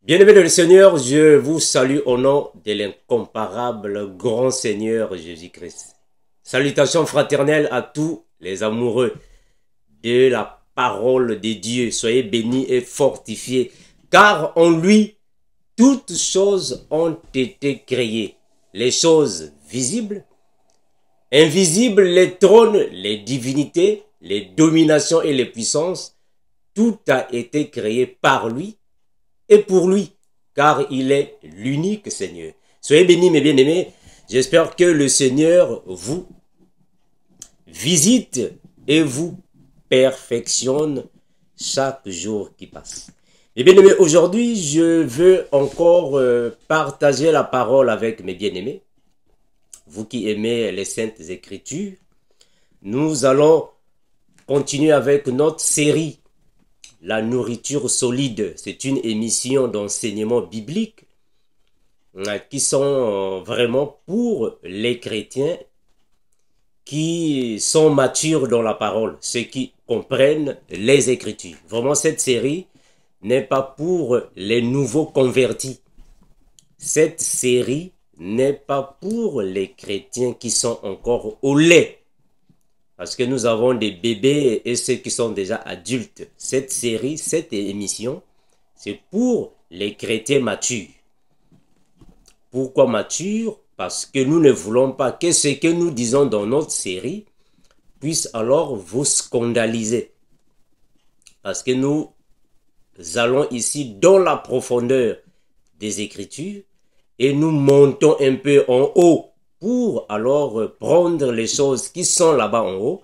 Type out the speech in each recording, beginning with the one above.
Bien-aimés dans le Seigneur, je vous salue au nom de l'incomparable grand Seigneur Jésus-Christ. Salutations fraternelles à tous les amoureux de la parole de Dieu. Soyez bénis et fortifiés, car en lui, toutes choses ont été créées. Les choses visibles, invisibles, les trônes, les divinités, les dominations et les puissances, tout a été créé par lui et pour lui, car il est l'unique Seigneur. Soyez bénis mes bien-aimés, j'espère que le Seigneur vous visite et vous perfectionne chaque jour qui passe. Mes bien-aimés, aujourd'hui, je veux encore partager la parole avec mes bien-aimés. Vous qui aimez les Saintes Écritures, nous allons continuer avec notre série La nourriture solide. C'est une émission d'enseignement biblique qui sont vraiment pour les chrétiens qui sont matures dans la parole, ceux qui comprennent les Écritures. Vraiment, cette série n'est pas pour les nouveaux convertis. Cette série n'est pas pour les chrétiens qui sont encore au lait. Parce que nous avons des bébés et ceux qui sont déjà adultes. Cette série, cette émission, c'est pour les chrétiens matures. Pourquoi matures? Parce que nous ne voulons pas que ce que nous disons dans notre série puisse alors vous scandaliser. Parce que nous allons ici dans la profondeur des Écritures et nous montons un peu en haut pour alors prendre les choses qui sont là-bas en haut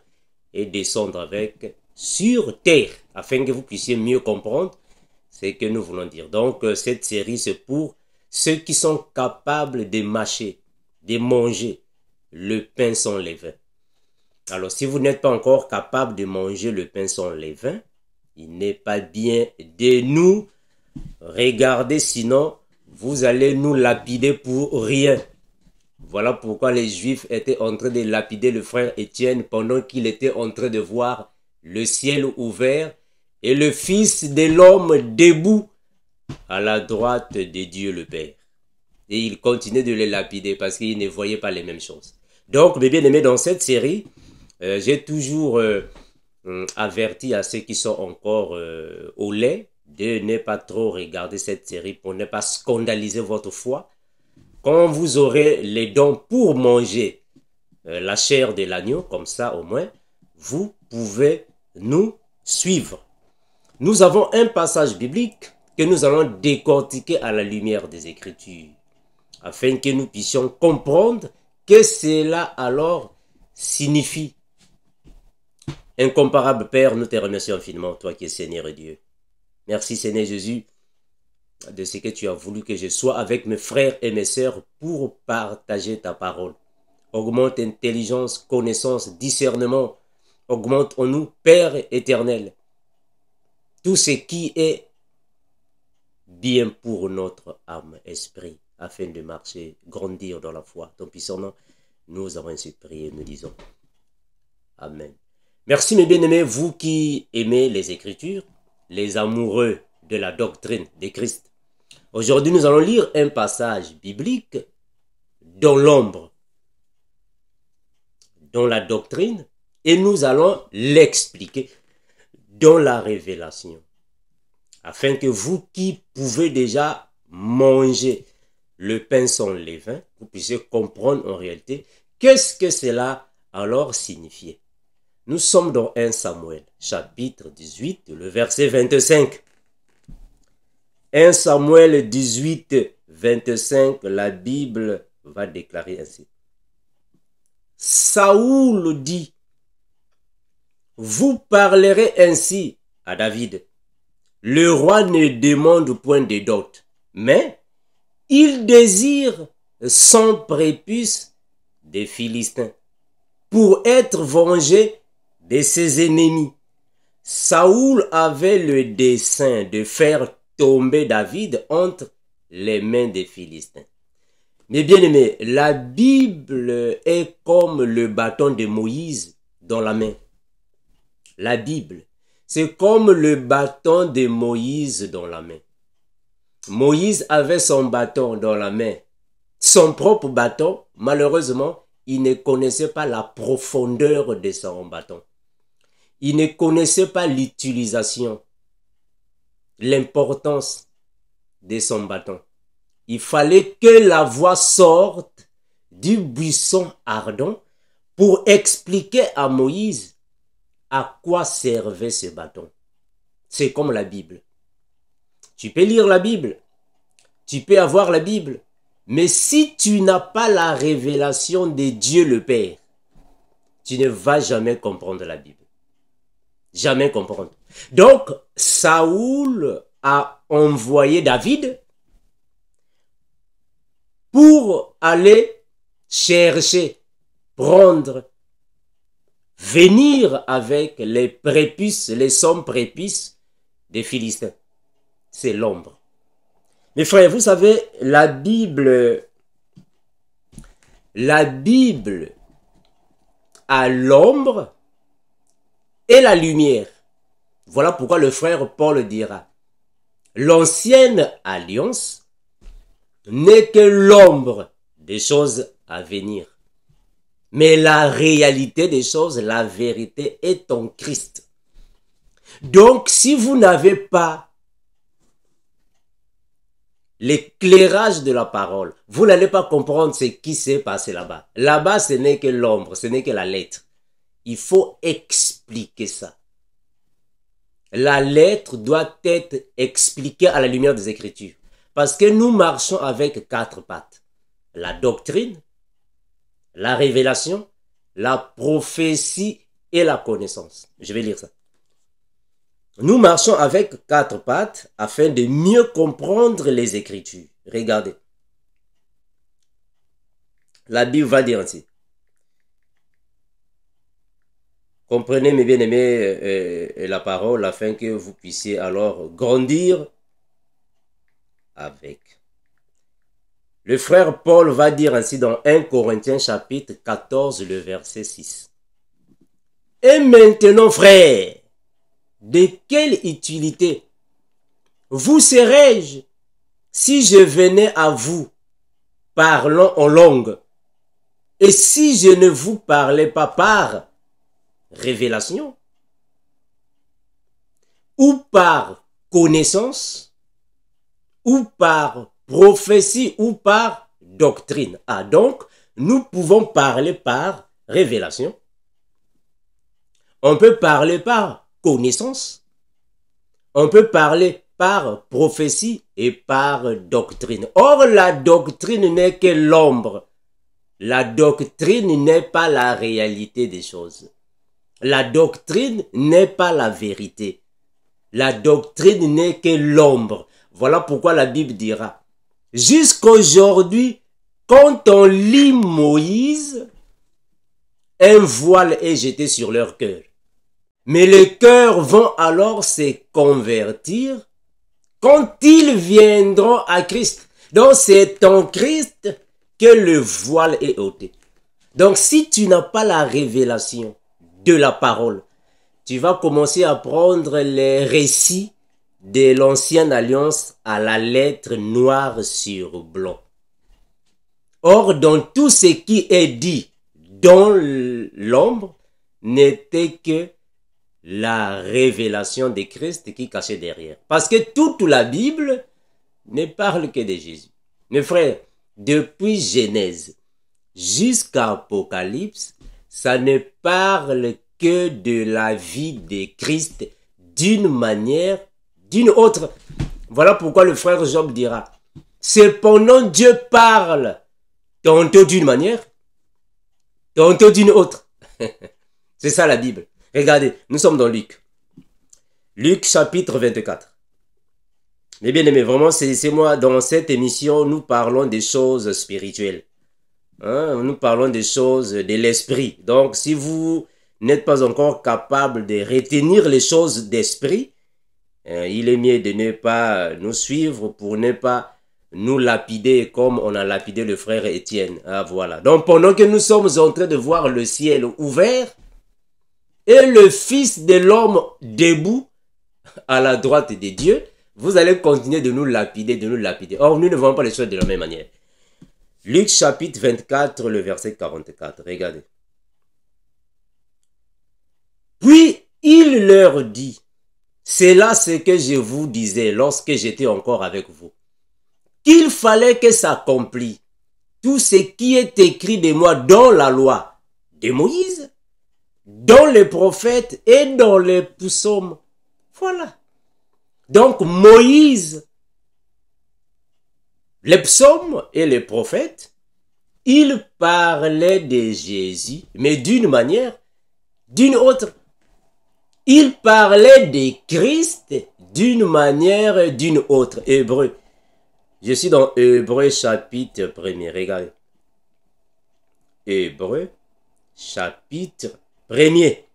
et descendre avec sur terre, afin que vous puissiez mieux comprendre ce que nous voulons dire. Donc, cette série, c'est pour ceux qui sont capables de mâcher, de manger le pain sans levain. Alors, si vous n'êtes pas encore capable de manger le pain sans levain, il n'est pas bien de nous regarder, sinon vous allez nous lapider pour rien. Voilà pourquoi les Juifs étaient en train de lapider le frère Étienne pendant qu'il était en train de voir le ciel ouvert et le Fils de l'homme debout à la droite de Dieu le Père. Et il continuait de les lapider parce qu'ils ne voyaient pas les mêmes choses. Donc, mes bien-aimés, dans cette série, j'ai toujours averti à ceux qui sont encore au lait de ne pas trop regarder cette série pour ne pas scandaliser votre foi. Quand vous aurez les dons pour manger la chair de l'agneau, comme ça au moins, vous pouvez nous suivre. Nous avons un passage biblique que nous allons décortiquer à la lumière des Écritures, afin que nous puissions comprendre que cela alors signifie. Incomparable Père, nous te remercions infiniment, toi qui es Seigneur et Dieu. Merci Seigneur Jésus, de ce que tu as voulu que je sois avec mes frères et mes sœurs pour partager ta parole. Augmente intelligence, connaissance, discernement. Augmente en nous, Père éternel, tout ce qui est bien pour notre âme, esprit, afin de marcher, grandir dans la foi. Ton puissant nom, nous avons ainsi prié, nous disons Amen. Merci mes bien-aimés, vous qui aimez les Écritures, les amoureux de la doctrine de Christ. Aujourd'hui, nous allons lire un passage biblique dans l'ombre, dans la doctrine, et nous allons l'expliquer dans la révélation, afin que vous qui pouvez déjà manger le pain sans levain, vous puissiez comprendre en réalité qu'est-ce que cela alors signifiait. Nous sommes dans 1 Samuel, chapitre 18, le verset 25. 1 Samuel 18, 25, la Bible va déclarer ainsi. Saoul dit, vous parlerez ainsi à David. Le roi ne demande point de dot, mais il désire son prépuce des Philistins pour être vengé de ses ennemis. Saoul avait le dessein de faire tomber David entre les mains des Philistins. Mais bien aimé, la Bible est comme le bâton de Moïse dans la main. La Bible, c'est comme le bâton de Moïse dans la main. Moïse avait son bâton dans la main. Son propre bâton, malheureusement, il ne connaissait pas la profondeur de son bâton. Il ne connaissait pas l'utilisation, l'importance de son bâton. Il fallait que la voix sorte du buisson ardent pour expliquer à Moïse à quoi servait ce bâton. C'est comme la Bible. Tu peux lire la Bible, tu peux avoir la Bible, mais si tu n'as pas la révélation de Dieu le Père, tu ne vas jamais comprendre la Bible. Jamais comprendre. Donc, Saoul a envoyé David pour aller chercher, prendre, venir avec les prépuces, les sommes prépuces des Philistins. C'est l'ombre. Mes frères, vous savez, la Bible a l'ombre et la lumière. Voilà pourquoi le frère Paul dira, l'ancienne alliance n'est que l'ombre des choses à venir. Mais la réalité des choses, la vérité est en Christ. Donc, si vous n'avez pas l'éclairage de la parole, vous n'allez pas comprendre ce qui s'est passé là-bas. Là-bas, ce n'est que l'ombre, ce n'est que la lettre. Il faut expliquer ça. La lettre doit être expliquée à la lumière des Écritures. Parce que nous marchons avec 4 pattes. La doctrine, la révélation, la prophétie et la connaissance. Je vais lire ça. Nous marchons avec 4 pattes afin de mieux comprendre les Écritures. Regardez. La Bible va dire ainsi. Comprenez, mes bien-aimés, la parole afin que vous puissiez alors grandir avec. Le frère Paul va dire ainsi dans 1 Corinthiens chapitre 14, le verset 6. Et maintenant, frères, de quelle utilité vous serais-je si je venais à vous parlant en langue et si je ne vous parlais pas par révélation ou par connaissance ou par prophétie ou par doctrine. Ah, donc, nous pouvons parler par révélation. On peut parler par connaissance. On peut parler par prophétie et par doctrine. Or, la doctrine n'est que l'ombre. La doctrine n'est pas la réalité des choses. La doctrine n'est pas la vérité. La doctrine n'est que l'ombre. Voilà pourquoi la Bible dira, jusqu'aujourd'hui, quand on lit Moïse, un voile est jeté sur leur cœur. Mais les cœurs vont alors se convertir quand ils viendront à Christ. Donc c'est en Christ que le voile est ôté. Donc si tu n'as pas la révélation de la parole, tu vas commencer à prendre les récits de l'ancienne alliance à la lettre noire sur blanc. Or, dans tout ce qui est dit dans l'ombre, n'était que la révélation de Christ qui cachait derrière. Parce que toute la Bible ne parle que de Jésus. Mes frères, depuis Genèse jusqu'à Apocalypse, ça ne parle que de la vie de Christ d'une manière, d'une autre. Voilà pourquoi le frère Job dira, cependant Dieu parle tantôt d'une manière, tantôt d'une autre. C'est ça la Bible. Regardez, nous sommes dans Luc. Luc chapitre 24. Mais bien aimé, vraiment, c'est moi, dans cette émission, nous parlons des choses spirituelles. Hein? Nous parlons des choses de l'esprit. Donc, si vous n'êtes pas encore capable de retenir les choses d'esprit, il est mieux de ne pas nous suivre pour ne pas nous lapider comme on a lapidé le frère Étienne. Ah, voilà. Donc, pendant que nous sommes en train de voir le ciel ouvert, et le Fils de l'homme debout à la droite de Dieu, Vous allez continuer de nous lapider, de nous lapider. Or, nous ne voyons pas les choses de la même manière. Luc chapitre 24, le verset 44. Regardez. Puis, il leur dit, c'est là ce que je vous disais lorsque j'étais encore avec vous, qu'il fallait que s'accomplisse tout ce qui est écrit de moi dans la loi de Moïse, dans les prophètes et dans les psaumes. Voilà. Donc Moïse, les psaumes et les prophètes, ils parlaient de Jésus, mais d'une manière, d'une autre. Ils parlaient de Christ d'une manière, d'une autre. Hébreu. Je suis dans Hébreu chapitre 1er. Regardez. Hébreu chapitre 1er.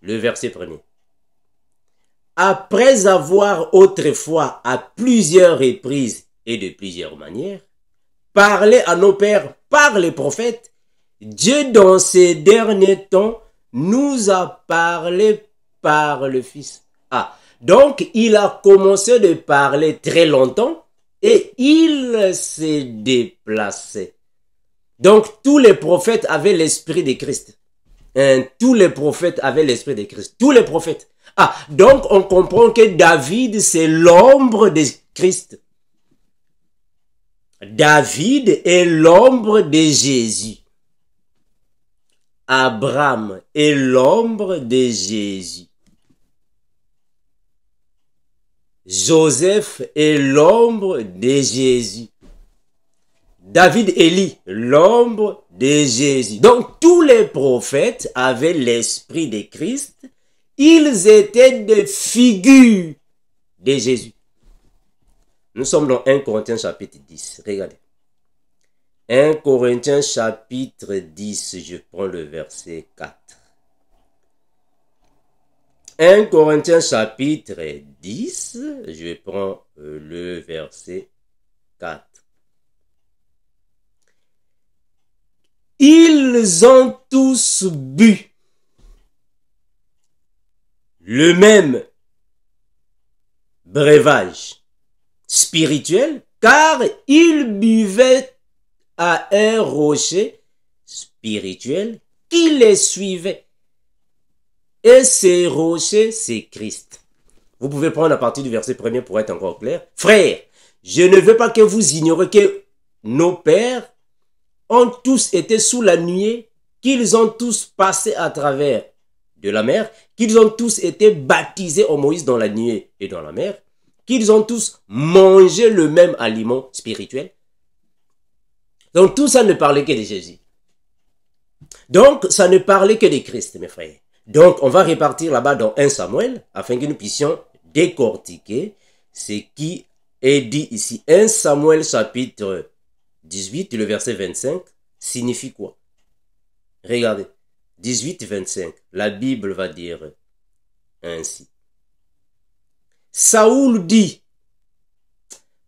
Le verset 1er. Après avoir autrefois à plusieurs reprises et de plusieurs manières parlé à nos pères par les prophètes, Dieu dans ces derniers temps nous a parlé par le Fils. Ah, donc il a commencé de parler très longtemps et il s'est déplacé. Donc tous les prophètes avaient l'esprit de Christ. Tous les prophètes avaient l'esprit de Christ. Tous les prophètes. Ah, donc on comprend que David, c'est l'ombre de Christ. David est l'ombre de Jésus. Abraham est l'ombre de Jésus. Joseph est l'ombre de Jésus. David Élie, l'ombre de Jésus. Donc tous les prophètes avaient l'esprit de Christ. Ils étaient des figures de Jésus. Nous sommes dans 1 Corinthiens chapitre 10. Regardez. 1 Corinthiens chapitre 10, je prends le verset 4. 1 Corinthiens chapitre 10, je prends le verset 4. Ils ont tous bu le même breuvage spirituel, car ils buvaient à un rocher spirituel qui les suivait. Et ce rocher, c'est Christ. Vous pouvez prendre à partir du verset 1er pour être encore clair. Frères, je ne veux pas que vous ignoriez que nos pères ont tous été sous la nuée, qu'ils ont tous passé à travers de la mer, qu'ils ont tous été baptisés en Moïse dans la nuée et dans la mer, qu'ils ont tous mangé le même aliment spirituel. Donc tout ça ne parlait que de Jésus. Donc ça ne parlait que de Christ, mes frères. Donc on va repartir là-bas dans 1 Samuel, afin que nous puissions décortiquer ce qui est dit ici. 1 Samuel chapitre 18, le verset 25, signifie quoi? Regardez, 18, 25, la Bible va dire ainsi. Saoul dit,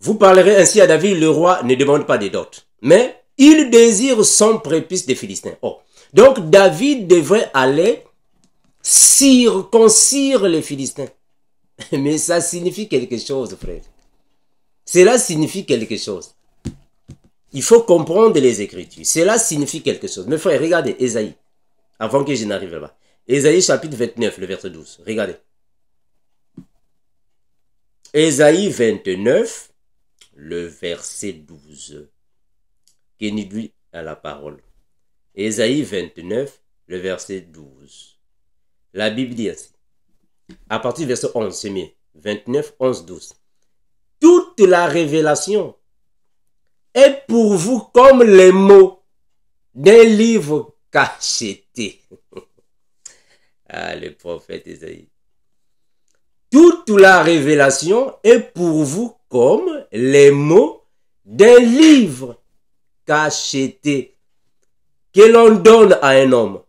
vous parlerez ainsi à David, le roi ne demande pas de dot, mais il désire son prépuce des Philistins. Oh. Donc David devrait aller circoncire les Philistins. Mais ça signifie quelque chose, frère. Cela signifie quelque chose. Il faut comprendre les Écritures. Cela signifie quelque chose. Mes frères, regardez Ésaïe. Avant que je n'arrive là-bas. Ésaïe chapitre 29, le verset 12. Regardez. Ésaïe 29, le verset 12. Qui nous dit à la parole. Ésaïe 29, le verset 12. La Bible dit ainsi. À partir du verset 11, c'est mieux. 29, 11, 12. Toute la révélation est pour vous comme les mots d'un livre cacheté. Ah, le prophète Ésaïe. Toute la révélation est pour vous comme les mots d'un livre cacheté que l'on donne à un homme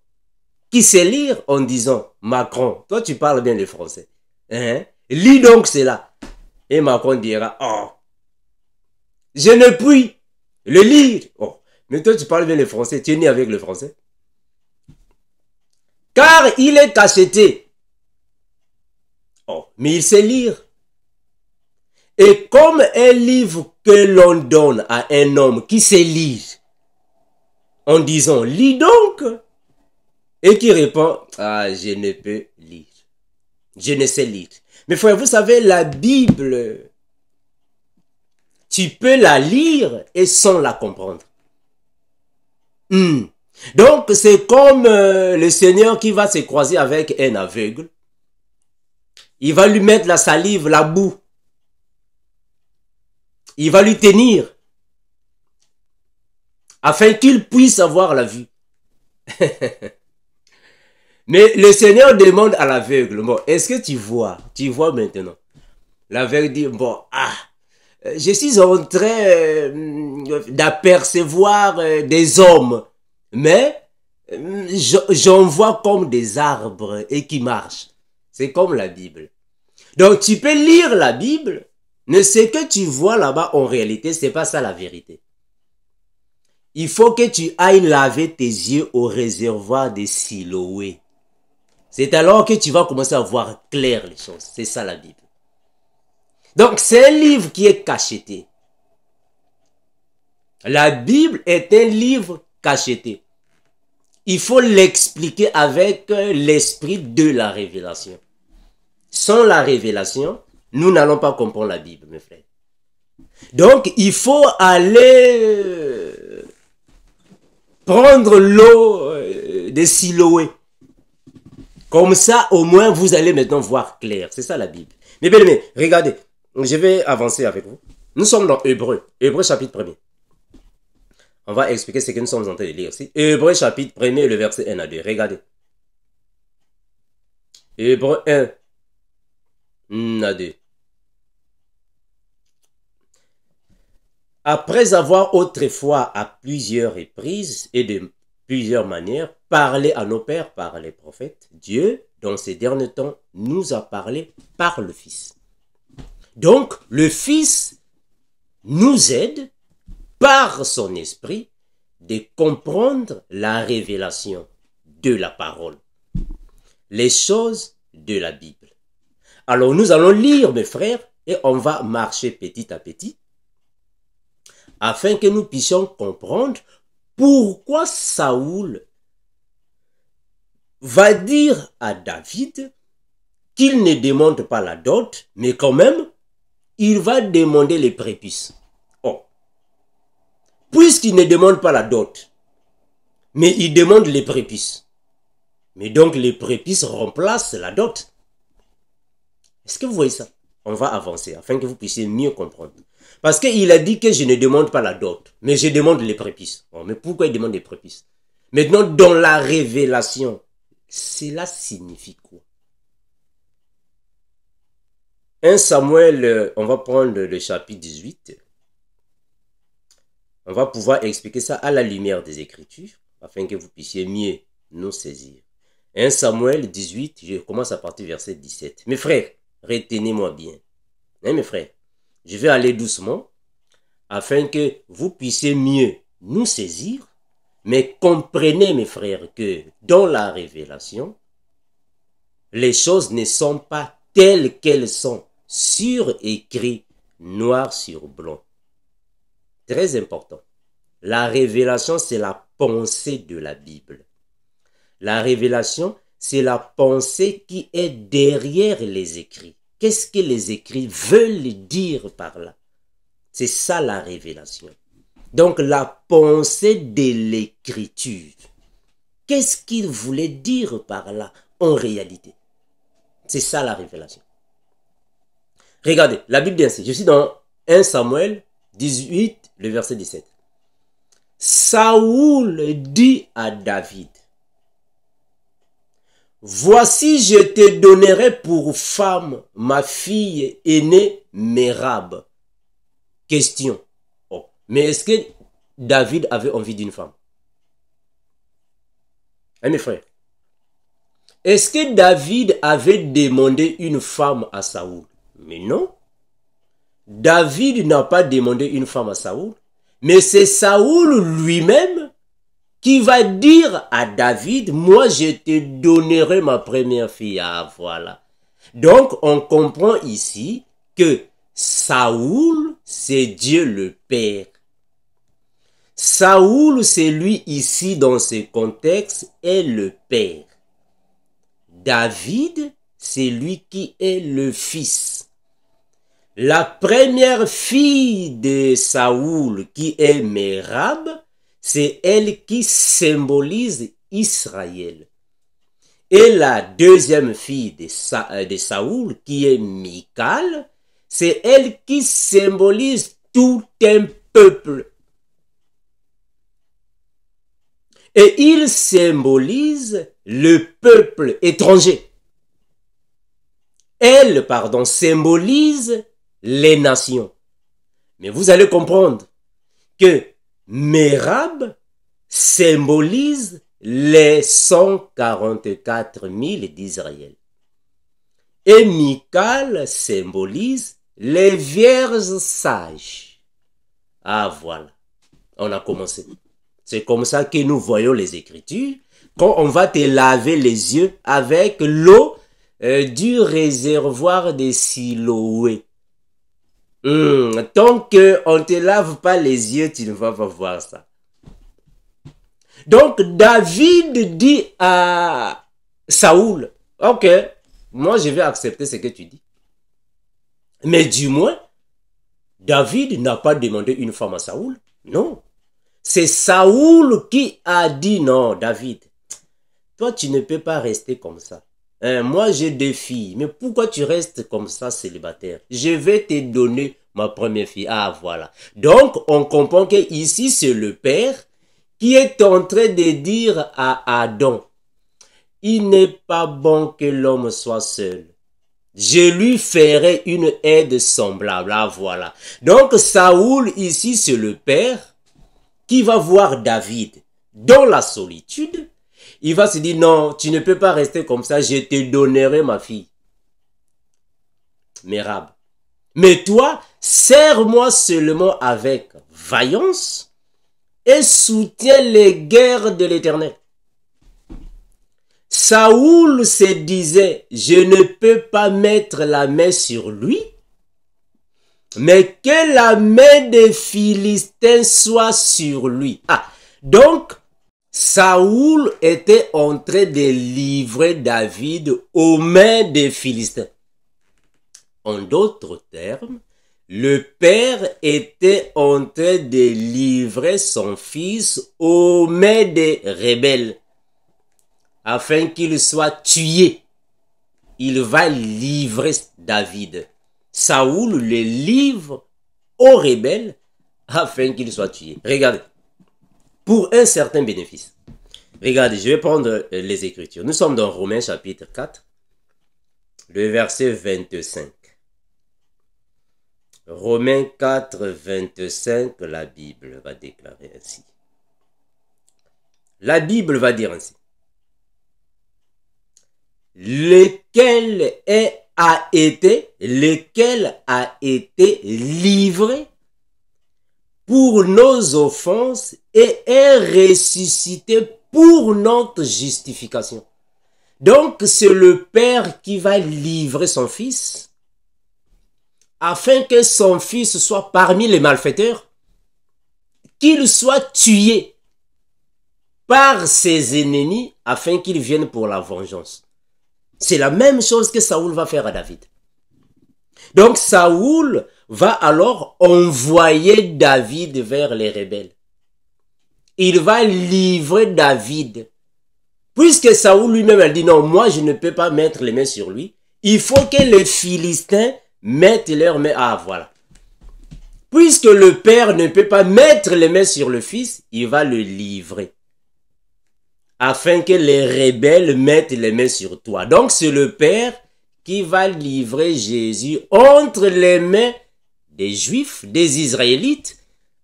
qui sait lire en disant, Macron, toi tu parles bien le français, hein? Lis donc cela. Et Macron dira, oh, je ne puis le lire. Oh, mais toi tu parles bien le français, tu es né avec le français. Car il est cacheté. Oh, mais il sait lire. Et comme un livre que l'on donne à un homme qui sait lire, en disant, lis donc, et qui répond, ah, je ne peux lire. Je ne sais lire. Mais frère, vous savez, la Bible, tu peux la lire et sans la comprendre. Donc, c'est comme le Seigneur qui va se croiser avec un aveugle. Il va lui mettre la salive, la boue. Il va lui tenir afin qu'il puisse avoir la vue. Mais le Seigneur demande à l'aveugle, bon, est-ce que tu vois? Tu vois maintenant. L'aveugle dit, bon, je suis en train d'apercevoir des hommes, mais j'en vois comme des arbres et qui marchent. C'est comme la Bible. Donc tu peux lire la Bible, mais ce que tu vois là-bas en réalité, c'est pas ça la vérité. Il faut que tu ailles laver tes yeux au réservoir de Siloé. C'est alors que tu vas commencer à voir clair les choses. C'est ça la Bible. Donc c'est un livre qui est cacheté. La Bible est un livre cacheté. Il faut l'expliquer avec l'esprit de la révélation. Sans la révélation, nous n'allons pas comprendre la Bible, mes frères. Donc, il faut aller prendre l'eau de Siloé. Comme ça, au moins, vous allez maintenant voir clair. C'est ça la Bible. Mais bien aimés, regardez. Je vais avancer avec vous. Nous sommes dans Hébreux. Hébreux chapitre 1er. On va expliquer ce que nous sommes en train de lire ici. Hébreux chapitre 1er, le verset 1 à 2. Regardez. Hébreux 1 à 2. Après avoir autrefois à plusieurs reprises et de plusieurs manières parlé à nos pères par les prophètes, Dieu, dans ces derniers temps, nous a parlé par le Fils. Donc, le Fils nous aide par son esprit de comprendre la révélation de la parole, les choses de la Bible. Alors, nous allons lire, mes frères, et on va marcher petit à petit afin que nous puissions comprendre pourquoi Saoul va dire à David qu'il ne demande pas la dot, mais quand même, il va demander les prépuces. Oh. Puisqu'il ne demande pas la dot, mais il demande les prépuces. Mais donc les prépuces remplacent la dot. Est-ce que vous voyez ça? On va avancer afin que vous puissiez mieux comprendre. Parce qu'il a dit que je ne demande pas la dot, mais je demande les prépuces. Oh, mais pourquoi il demande les prépuces? Maintenant, dans la révélation, cela signifie quoi? 1 Samuel, on va prendre le chapitre 18. On va pouvoir expliquer ça à la lumière des Écritures, afin que vous puissiez mieux nous saisir. 1 Samuel 18, je commence à partir du verset 17. Mes frères, retenez-moi bien. Hein, mes frères, je vais aller doucement, afin que vous puissiez mieux nous saisir, mais comprenez, mes frères, que dans la révélation, les choses ne sont pas telles qu'elles sont, sur écrit, noir sur blanc. Très important. La révélation, c'est la pensée de la Bible. La révélation, c'est la pensée qui est derrière les écrits. Qu'est-ce que les écrits veulent dire par là? C'est ça la révélation. Donc la pensée de l'écriture. Qu'est-ce qu'il voulait dire par là en réalité? C'est ça la révélation. Regardez, la Bible dit ainsi. Je suis dans 1 Samuel 18, le verset 17. Saoul dit à David, voici, je te donnerai pour femme ma fille aînée Mérab. Question. Oh. Mais est-ce que David avait envie d'une femme? Hein, mes frères? Est-ce que David avait demandé une femme à Saoul? Mais non. David n'a pas demandé une femme à Saoul, mais c'est Saoul lui-même qui va dire à David, moi je te donnerai ma première fille. Ah voilà. Donc on comprend ici que Saoul, c'est Dieu le Père. Saoul, c'est lui ici dans ce contexte, est le Père. David, c'est lui qui est le Fils. La première fille de Saoul, qui est Mérab, c'est elle qui symbolise Israël. Et la deuxième fille de Saoul, qui est Michal, c'est elle qui symbolise tout un peuple. Et il symbolise le peuple étranger. Elle, symbolise les nations. Mais vous allez comprendre que Mérab symbolise les 144 000 d'Israël. Et Michal symbolise les vierges sages. Ah voilà, on a commencé. C'est comme ça que nous voyons les Écritures. Quand on va te laver les yeux avec l'eau du réservoir de Siloé. Tant qu'on ne te lave pas les yeux, tu ne vas pas voir ça. Donc David dit à Saoul, ok, moi je vais accepter ce que tu dis. Mais du moins, David n'a pas demandé une femme à Saoul. Non. C'est Saoul qui a dit non, David. Toi, tu ne peux pas rester comme ça. Moi, j'ai 2 filles. Mais pourquoi tu restes comme ça, célibataire? Je vais te donner ma première fille. Ah, voilà. Donc, on comprend que ici, c'est le père qui est en train de dire à Adam, il n'est pas bon que l'homme soit seul. Je lui ferai une aide semblable. Ah, voilà. Donc, Saoul, ici, c'est le père qui va voir David dans la solitude. Il va se dire, non, tu ne peux pas rester comme ça, je te donnerai ma fille. Mérab. Mais toi, sers-moi seulement avec vaillance et soutiens les guerres de l'Éternel. Saoul se disait, je ne peux pas mettre la main sur lui, mais que la main des Philistins soit sur lui. Ah, donc, Saoul était en train de livrer David aux mains des Philistins. En d'autres termes, le père était en train de livrer son fils aux mains des rebelles afin qu'il soit tué. Il va livrer David. Saoul le livre aux rebelles afin qu'il soit tué. Regardez. Pour un certain bénéfice. Regardez, je vais prendre les Écritures. Nous sommes dans Romains chapitre 4, le verset 25. Romains 4, 25, la Bible va déclarer ainsi. La Bible va dire ainsi. Lequel a été livré pour nos offenses et est ressuscité pour notre justification. Donc, c'est le Père qui va livrer son Fils afin que son Fils soit parmi les malfaiteurs, qu'il soit tué par ses ennemis afin qu'ils viennent pour la vengeance. C'est la même chose que Saoul va faire à David. Donc, Saoul va alors envoyer David vers les rebelles. Il va livrer David. Puisque Saoul lui-même a dit non, moi je ne peux pas mettre les mains sur lui. Il faut que les Philistins mettent leurs mains. Ah voilà. Puisque le père ne peut pas mettre les mains sur le fils, il va le livrer. Afin que les rebelles mettent les mains sur toi. Donc c'est le père qui va livrer Jésus entre les mains des Juifs, des Israélites,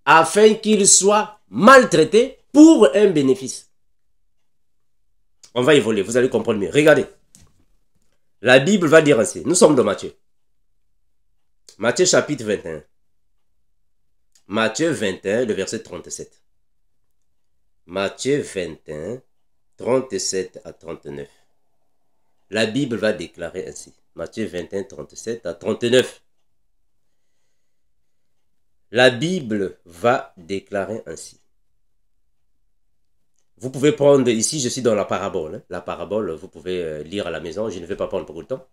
afin qu'il soit maltraité pour un bénéfice. On va évoluer, vous allez comprendre mieux. Regardez. La Bible va dire ainsi. Nous sommes dans Matthieu. Matthieu chapitre 21. Matthieu 21, le verset 37. Matthieu 21, 37 à 39. La Bible va déclarer ainsi. Matthieu 21, 37 à 39. La Bible va déclarer ainsi. Vous pouvez prendre, ici je suis dans la parabole. Hein. La parabole, vous pouvez lire à la maison, je ne vais pas prendre beaucoup de temps.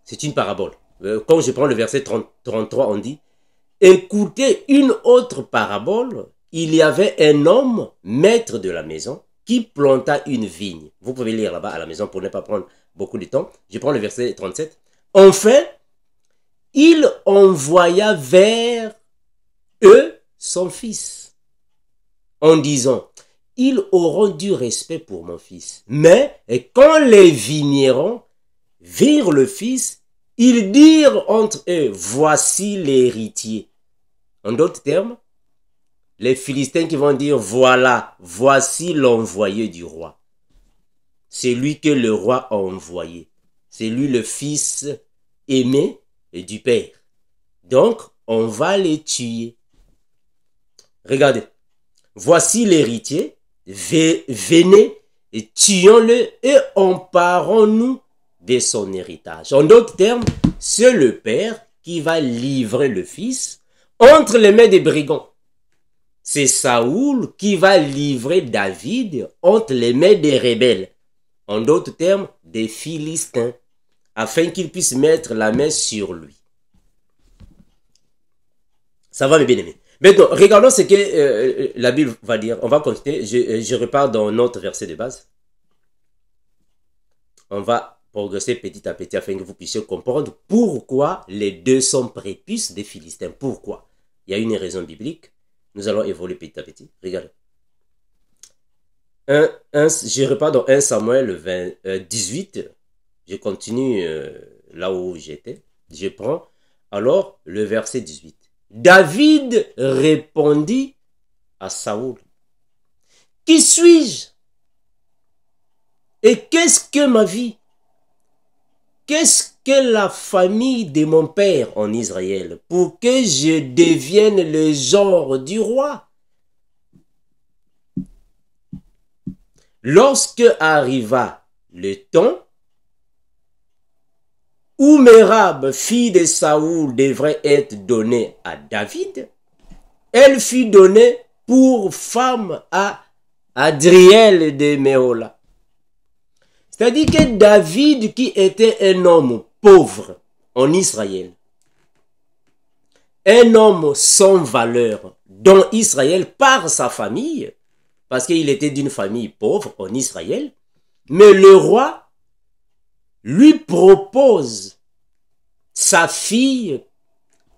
C'est une parabole. Quand je prends le verset 33, on dit, écoutez une autre parabole, il y avait un homme, maître de la maison, qui planta une vigne. Vous pouvez lire là-bas à la maison pour ne pas prendre beaucoup de temps. Je prends le verset 37. Enfin, il envoya vers eux son fils, en disant, ils auront du respect pour mon fils. Mais quand les vignerons virent le fils, ils dirent entre eux, voici l'héritier. En d'autres termes, les Philistins qui vont dire, voilà, voici l'envoyé du roi. C'est lui que le roi a envoyé. C'est lui le fils aimé du père. Donc, on va les tuer. Regardez. Voici l'héritier. Venez et tuons-le et emparons-nous de son héritage. En d'autres termes, c'est le père qui va livrer le fils entre les mains des brigands. C'est Saoul qui va livrer David entre les mains des rebelles. En d'autres termes, des Philistins, afin qu'ils puissent mettre la main sur lui. Ça va, mes bien-aimés. Maintenant, regardons ce que la Bible va dire. On va continuer. Je repars dans notre verset de base. On va progresser petit à petit afin que vous puissiez comprendre pourquoi les deux sont prépuces des Philistins. Pourquoi? Il y a une raison biblique. Nous allons évoluer petit à petit. Regardez. Je repars dans 1 Samuel 18. Je continue là où j'étais. Je prends alors le verset 18. David répondit à Saoul. Qui suis-je? Et qu'est-ce que ma vie? Qu'est-ce que la famille de mon père en Israël pour que je devienne le genre du roi? Lorsque arriva le temps où Mérab, fille de Saoul, devrait être donnée à David, elle fut donnée pour femme à Adriel de Méhola. C'est-à-dire que David, qui était un homme pauvre en Israël, un homme sans valeur dans Israël par sa famille, parce qu'il était d'une famille pauvre en Israël, mais le roi lui propose sa fille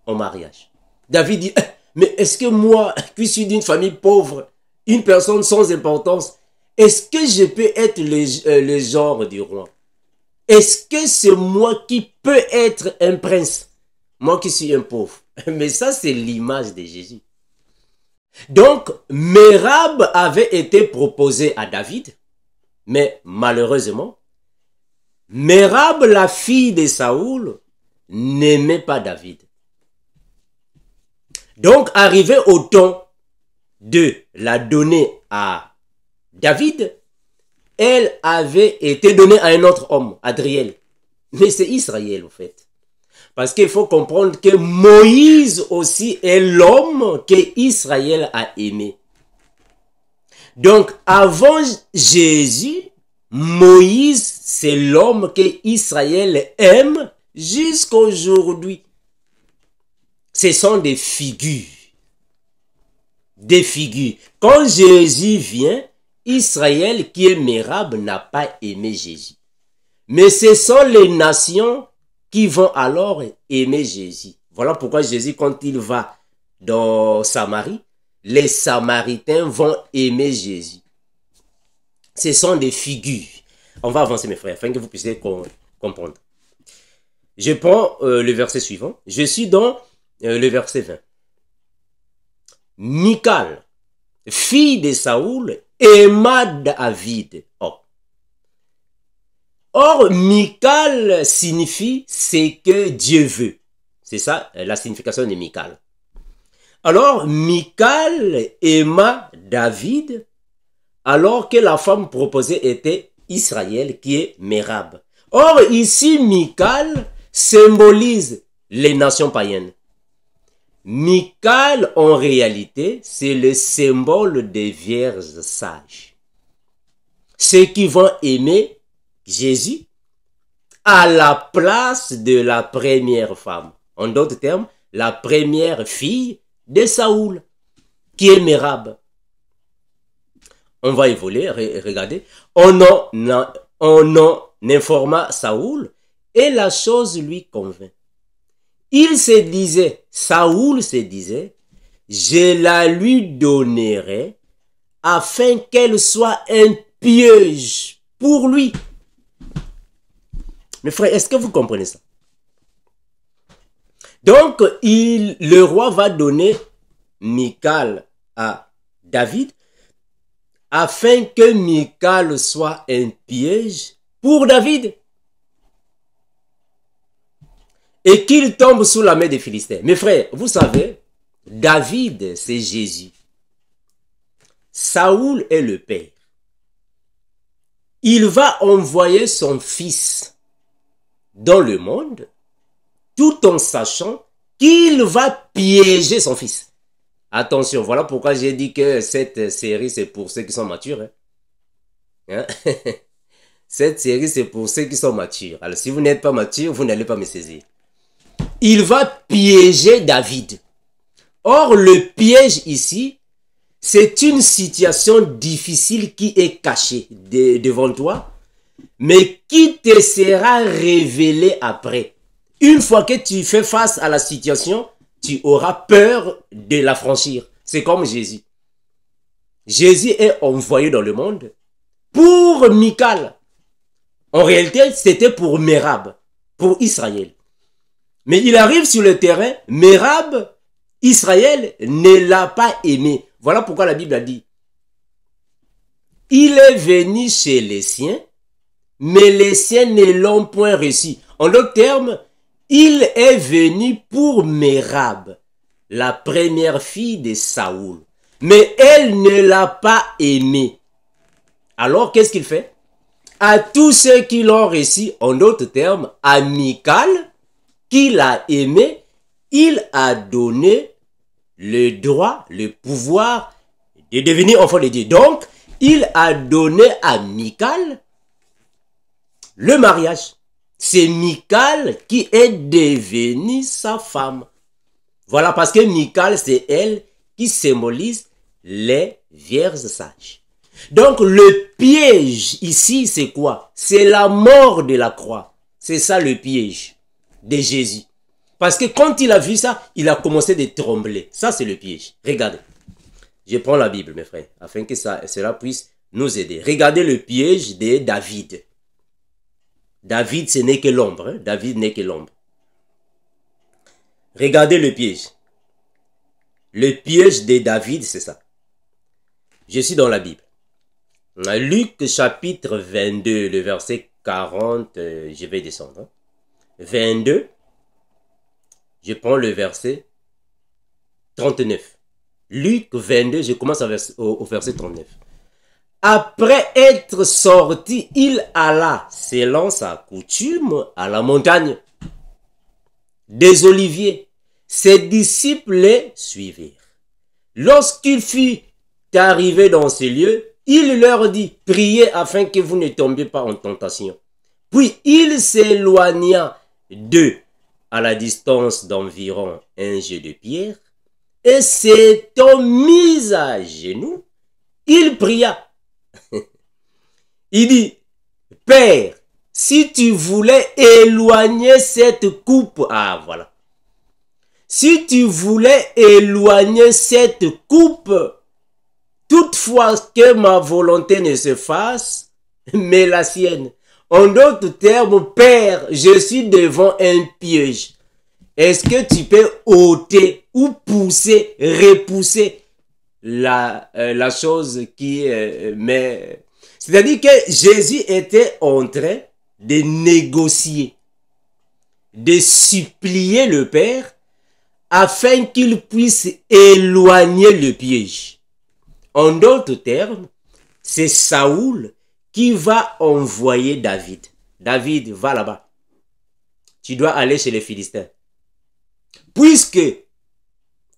en mariage. David dit, mais est-ce que moi, qui suis d'une famille pauvre, une personne sans importance, est-ce que je peux être le genre du roi? Est-ce que c'est moi qui peux être un prince? Moi qui suis un pauvre. Mais ça, c'est l'image de Jésus. Donc, Mérab avait été proposé à David, mais malheureusement, Mérab, la fille de Saoul, n'aimait pas David. Donc, arrivé au temps de la donner à David, elle avait été donnée à un autre homme, Adriel. Mais c'est Israël, en fait. Parce qu'il faut comprendre que Moïse aussi est l'homme que Israël a aimé. Donc, avant Jésus, Moïse, c'est l'homme que Israël aime jusqu'à aujourd'hui. Ce sont des figures. Des figures. Quand Jésus vient, Israël, qui est Mérab, n'a pas aimé Jésus. Mais ce sont les nations qui vont alors aimer Jésus. Voilà pourquoi Jésus, quand il va dans Samarie, les Samaritains vont aimer Jésus. Ce sont des figures. On va avancer, mes frères, afin que vous puissiez comprendre. Je prends le verset suivant. Je suis dans le verset 20. Michal, fille de Saoul, aima David. Or, Michal signifie ce que Dieu veut. C'est ça la signification de Michal. Alors, Michal aima David, alors que la femme proposée était Israël, qui est Mérab. Or, ici, Michal symbolise les nations païennes. Michal, en réalité, c'est le symbole des vierges sages. Ceux qui vont aimer Jésus à la place de la première femme. En d'autres termes, la première fille de Saoul, qui est Mérab. On va évoluer, regardez. On en informa Saoul et la chose lui convint. Il se disait, Saoul se disait, je la lui donnerai afin qu'elle soit un piège pour lui. Mes frères, est-ce que vous comprenez ça? Donc, le roi va donner Michal à David afin que Michal soit un piège pour David. Et qu'il tombe sous la main des Philistins. Mes frères, vous savez, David, c'est Jésus. Saoul est le père. Il va envoyer son fils dans le monde, tout en sachant qu'il va piéger son fils. Attention, voilà pourquoi j'ai dit que cette série, c'est pour ceux qui sont matures. Hein? Cette série, c'est pour ceux qui sont matures. Alors, si vous n'êtes pas mature, vous n'allez pas me saisir. Il va piéger David. Or, le piège ici, c'est une situation difficile qui est cachée devant toi, mais qui te sera révélée après. Une fois que tu fais face à la situation, tu auras peur de la franchir. C'est comme Jésus. Jésus est envoyé dans le monde pour Michal. En réalité, c'était pour Mérab, pour Israël. Mais il arrive sur le terrain, Mérab, Israël ne l'a pas aimé. Voilà pourquoi la Bible a dit, il est venu chez les siens, mais les siens ne l'ont point reçu. En d'autres termes, il est venu pour Mérab, la première fille de Saoul. Mais elle ne l'a pas aimé. Alors, qu'est-ce qu'il fait? À tous ceux qui l'ont reçu, en d'autres termes, à Michal, qu'il a aimé, il a donné le droit, le pouvoir de devenir enfant de Dieu. Donc, il a donné à Michal le mariage. C'est Michal qui est devenue sa femme. Voilà, parce que Michal, c'est elle qui symbolise les vierges sages. Donc, le piège ici, c'est quoi? C'est la mort de la croix. C'est ça le piège de Jésus. Parce que quand il a vu ça, il a commencé de trembler. Ça, c'est le piège. Regardez. Je prends la Bible, mes frères, afin que cela puisse nous aider. Regardez le piège de David. David, ce n'est que l'ombre. Hein? David n'est que l'ombre. Regardez le piège. Le piège de David, c'est ça. Je suis dans la Bible. Luc chapitre 22, le verset 40, je vais descendre. Hein? 22, je prends le verset 39. Luc 22, je commence au verset 39. Après être sorti, il alla, selon sa coutume, à la montagne des Oliviers. Ses disciples les suivirent. Lorsqu'il fut arrivé dans ces lieux, il leur dit, priez afin que vous ne tombiez pas en tentation. Puis il s'éloigna d'eux à la distance d'environ un jet de pierre, et s'étant mis à genoux, il pria. Il dit, Père, si tu voulais éloigner cette coupe, ah voilà, si tu voulais éloigner cette coupe, toutefois que ma volonté ne se fasse, mais la sienne. En d'autres termes, Père, je suis devant un piège. Est-ce que tu peux ôter ou pousser, repousser la chose qui met... C'est-à-dire que Jésus était en train de négocier, de supplier le Père afin qu'il puisse éloigner le piège. En d'autres termes, c'est Saoul qui va envoyer David. David, va là-bas. Tu dois aller chez les Philistins. Puisque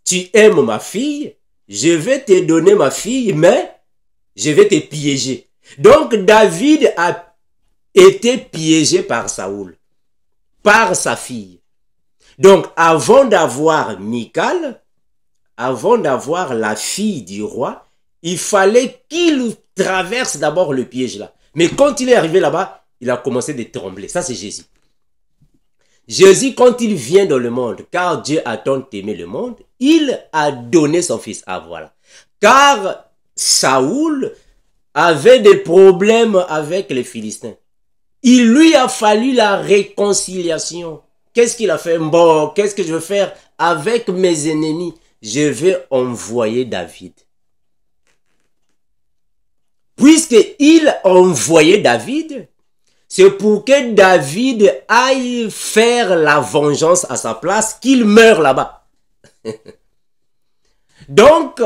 tu aimes ma fille, je vais te donner ma fille, mais je vais te piéger. Donc David a été piégé par Saoul, par sa fille. Donc avant d'avoir Michal, avant d'avoir la fille du roi, il fallait qu'il traverse d'abord le piège là. Mais quand il est arrivé là-bas, il a commencé de trembler. Ça, c'est Jésus. Jésus, quand il vient dans le monde, car Dieu a tant aimé le monde, il a donné son fils. Ah, voilà. Car Saoul avait des problèmes avec les Philistins. Il lui a fallu la réconciliation. Qu'est-ce qu'il a fait? Bon, qu'est-ce que je veux faire avec mes ennemis? Je vais envoyer David. Puisqu'il a envoyé David, c'est pour que David aille faire la vengeance à sa place, qu'il meure là-bas. Donc,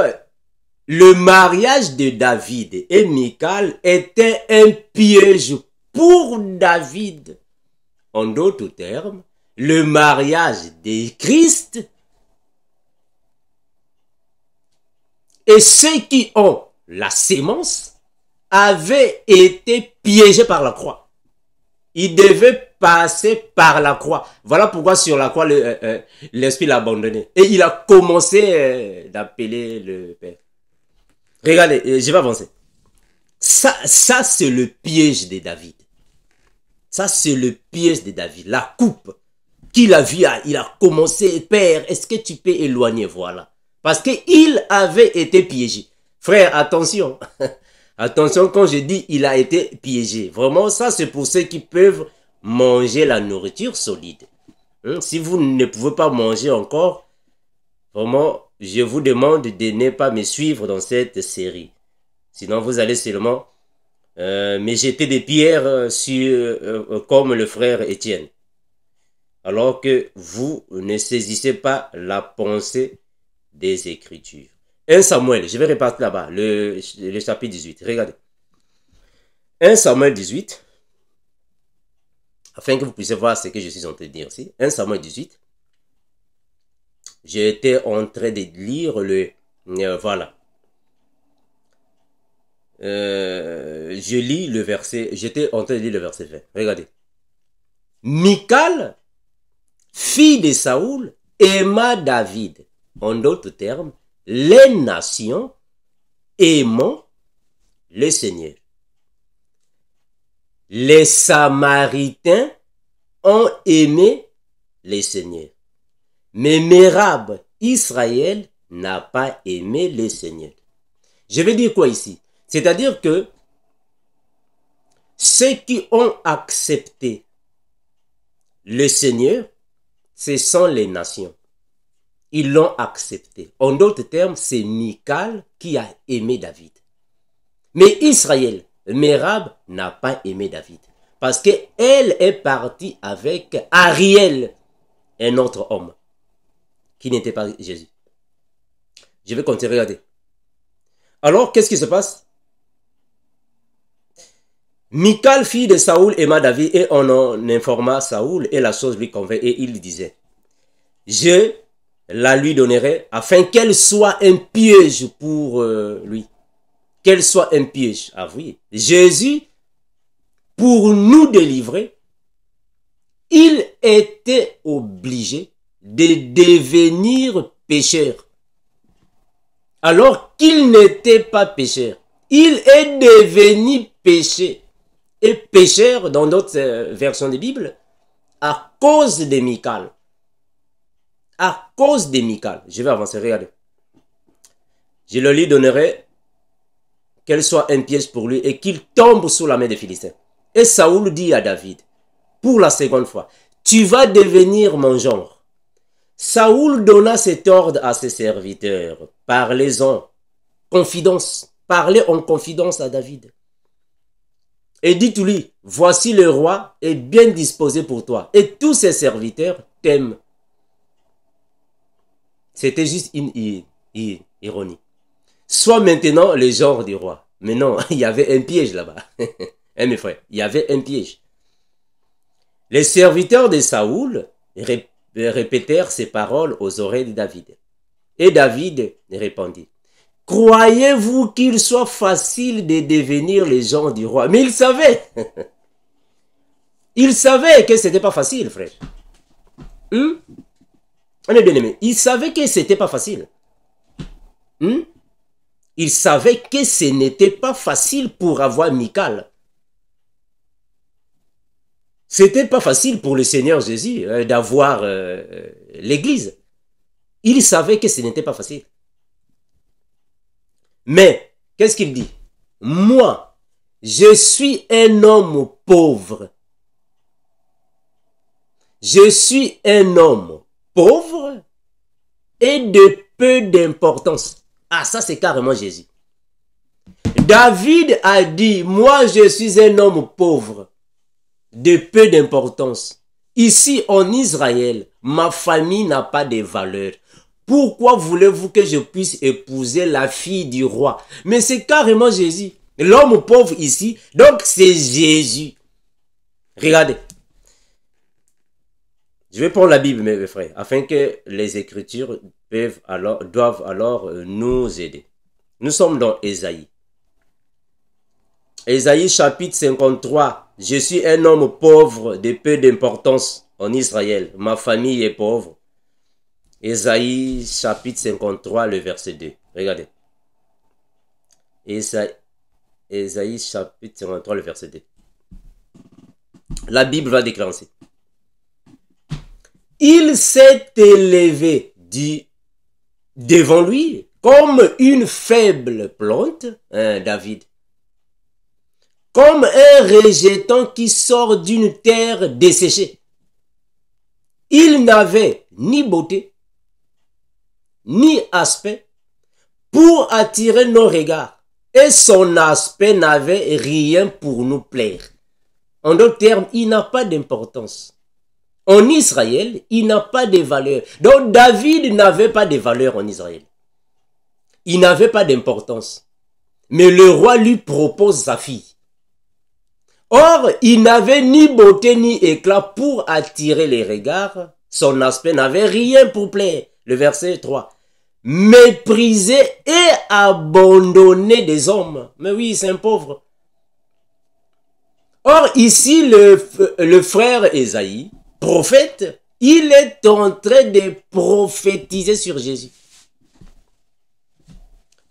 le mariage de David et Michal était un piège pour David. En d'autres termes, le mariage de Christ et ceux qui ont la sémence avaient été piégés par la croix. Il devait passer par la croix. Voilà pourquoi sur la croix, l'Esprit l'a abandonné. Et il a commencé d'appeler le Père. Regardez, je vais avancer. Ça c'est le piège de David. Ça, c'est le piège de David. La coupe qu'il a vue, il a commencé, Père, est-ce que tu peux éloigner, voilà. Parce qu'il avait été piégé. Frère, attention. Attention, quand je dis il a été piégé, vraiment ça c'est pour ceux qui peuvent manger la nourriture solide. Si vous ne pouvez pas manger encore, vraiment je vous demande de ne pas me suivre dans cette série. Sinon vous allez seulement me jeter des pierres comme le frère Étienne. Alors que vous ne saisissez pas la pensée des Écritures. 1 Samuel, je vais repartir là-bas, le chapitre 18, regardez. 1 Samuel 18, afin que vous puissiez voir ce que je suis en train de dire ici. 1 Samuel 18, j'étais en train de lire voilà. Je lis le verset, j'étais en train de lire le verset 20, regardez. Michal, fille de Saoul, aima David. En d'autres termes, les nations aimant le Seigneur. Les Samaritains ont aimé le Seigneur. Mais Mérab, Israël, n'a pas aimé le Seigneur. Je vais dire quoi ici? C'est-à-dire que ceux qui ont accepté le Seigneur, ce sont les nations. Ils l'ont accepté. En d'autres termes, c'est Michal qui a aimé David. Mais Israël, Mérab, n'a pas aimé David. Parce qu'elle est partie avec Ariel, un autre homme, qui n'était pas Jésus. Je vais continuer, regardez. Alors, qu'est-ce qui se passe? Michal, fille de Saoul, aima David et on en informa Saoul et la chose lui convint et il disait, je la lui donnerai afin qu'elle soit un piège pour lui. Qu'elle soit un piège. Ah oui. Jésus, pour nous délivrer, il était obligé de devenir pécheur. Alors qu'il n'était pas pécheur. Il est devenu péché. Et pécheur, dans d'autres versions de Bible, à cause de Michal. À cause de Michal. Je vais avancer, regardez. Je le lui donnerai qu'elle soit un piège pour lui et qu'il tombe sous la main des Philistins. Et Saoul dit à David, pour la seconde fois, tu vas devenir mon genre. Saoul donna cet ordre à ses serviteurs. Parlez-en. Confidence. Parlez en confidence à David. Et dites-lui, voici le roi est bien disposé pour toi. Et tous ses serviteurs t'aiment. C'était juste une ironie. Sois maintenant le genre du roi. Mais non, il y avait un piège là-bas. Hein, mes frères, il y avait un piège. Les serviteurs de Saoul répétèrent ces paroles aux oreilles de David. Et David répondit, croyez-vous qu'il soit facile de devenir les gens du roi? Mais il savait. Il savait que ce n'était pas facile, frère. On est bien aimé. Il savait que ce n'était pas facile. Il savait que ce n'était pas facile pour avoir Michal. C'était pas facile pour le Seigneur Jésus d'avoir l'église. Il savait que ce n'était pas facile. Mais, qu'est-ce qu'il dit? Moi, je suis un homme pauvre. Je suis un homme pauvre et de peu d'importance. Ah, ça c'est carrément Jésus. David a dit, moi je suis un homme pauvre, de peu d'importance. Ici en Israël, ma famille n'a pas de valeur. Pourquoi voulez-vous que je puisse épouser la fille du roi? Mais c'est carrément Jésus. L'homme pauvre ici, donc c'est Jésus. Regardez. Je vais prendre la Bible, mes frères, afin que les Écritures doivent alors nous aider. Nous sommes dans Ésaïe. Ésaïe chapitre 53. Je suis un homme pauvre de peu d'importance en Israël. Ma famille est pauvre. Ésaïe chapitre 53, le verset 2. Regardez. Ésaïe chapitre 53, le verset 2. La Bible va déclarer. Il s'est élevé devant lui comme une faible plante, David, comme un rejeton qui sort d'une terre desséchée. Il n'avait ni beauté, ni aspect pour attirer nos regards, et son aspect n'avait rien pour nous plaire. En d'autres termes, il n'a pas d'importance. En Israël, il n'a pas de valeur. Donc David n'avait pas de valeur en Israël. Il n'avait pas d'importance. Mais le roi lui propose sa fille. Or, il n'avait ni beauté ni éclat pour attirer les regards. Son aspect n'avait rien pour plaire. Le verset 3. Méprisé et abandonné des hommes. Mais oui, c'est un pauvre. Or, ici, le frère Ésaïe, prophète, il est en train de prophétiser sur Jésus.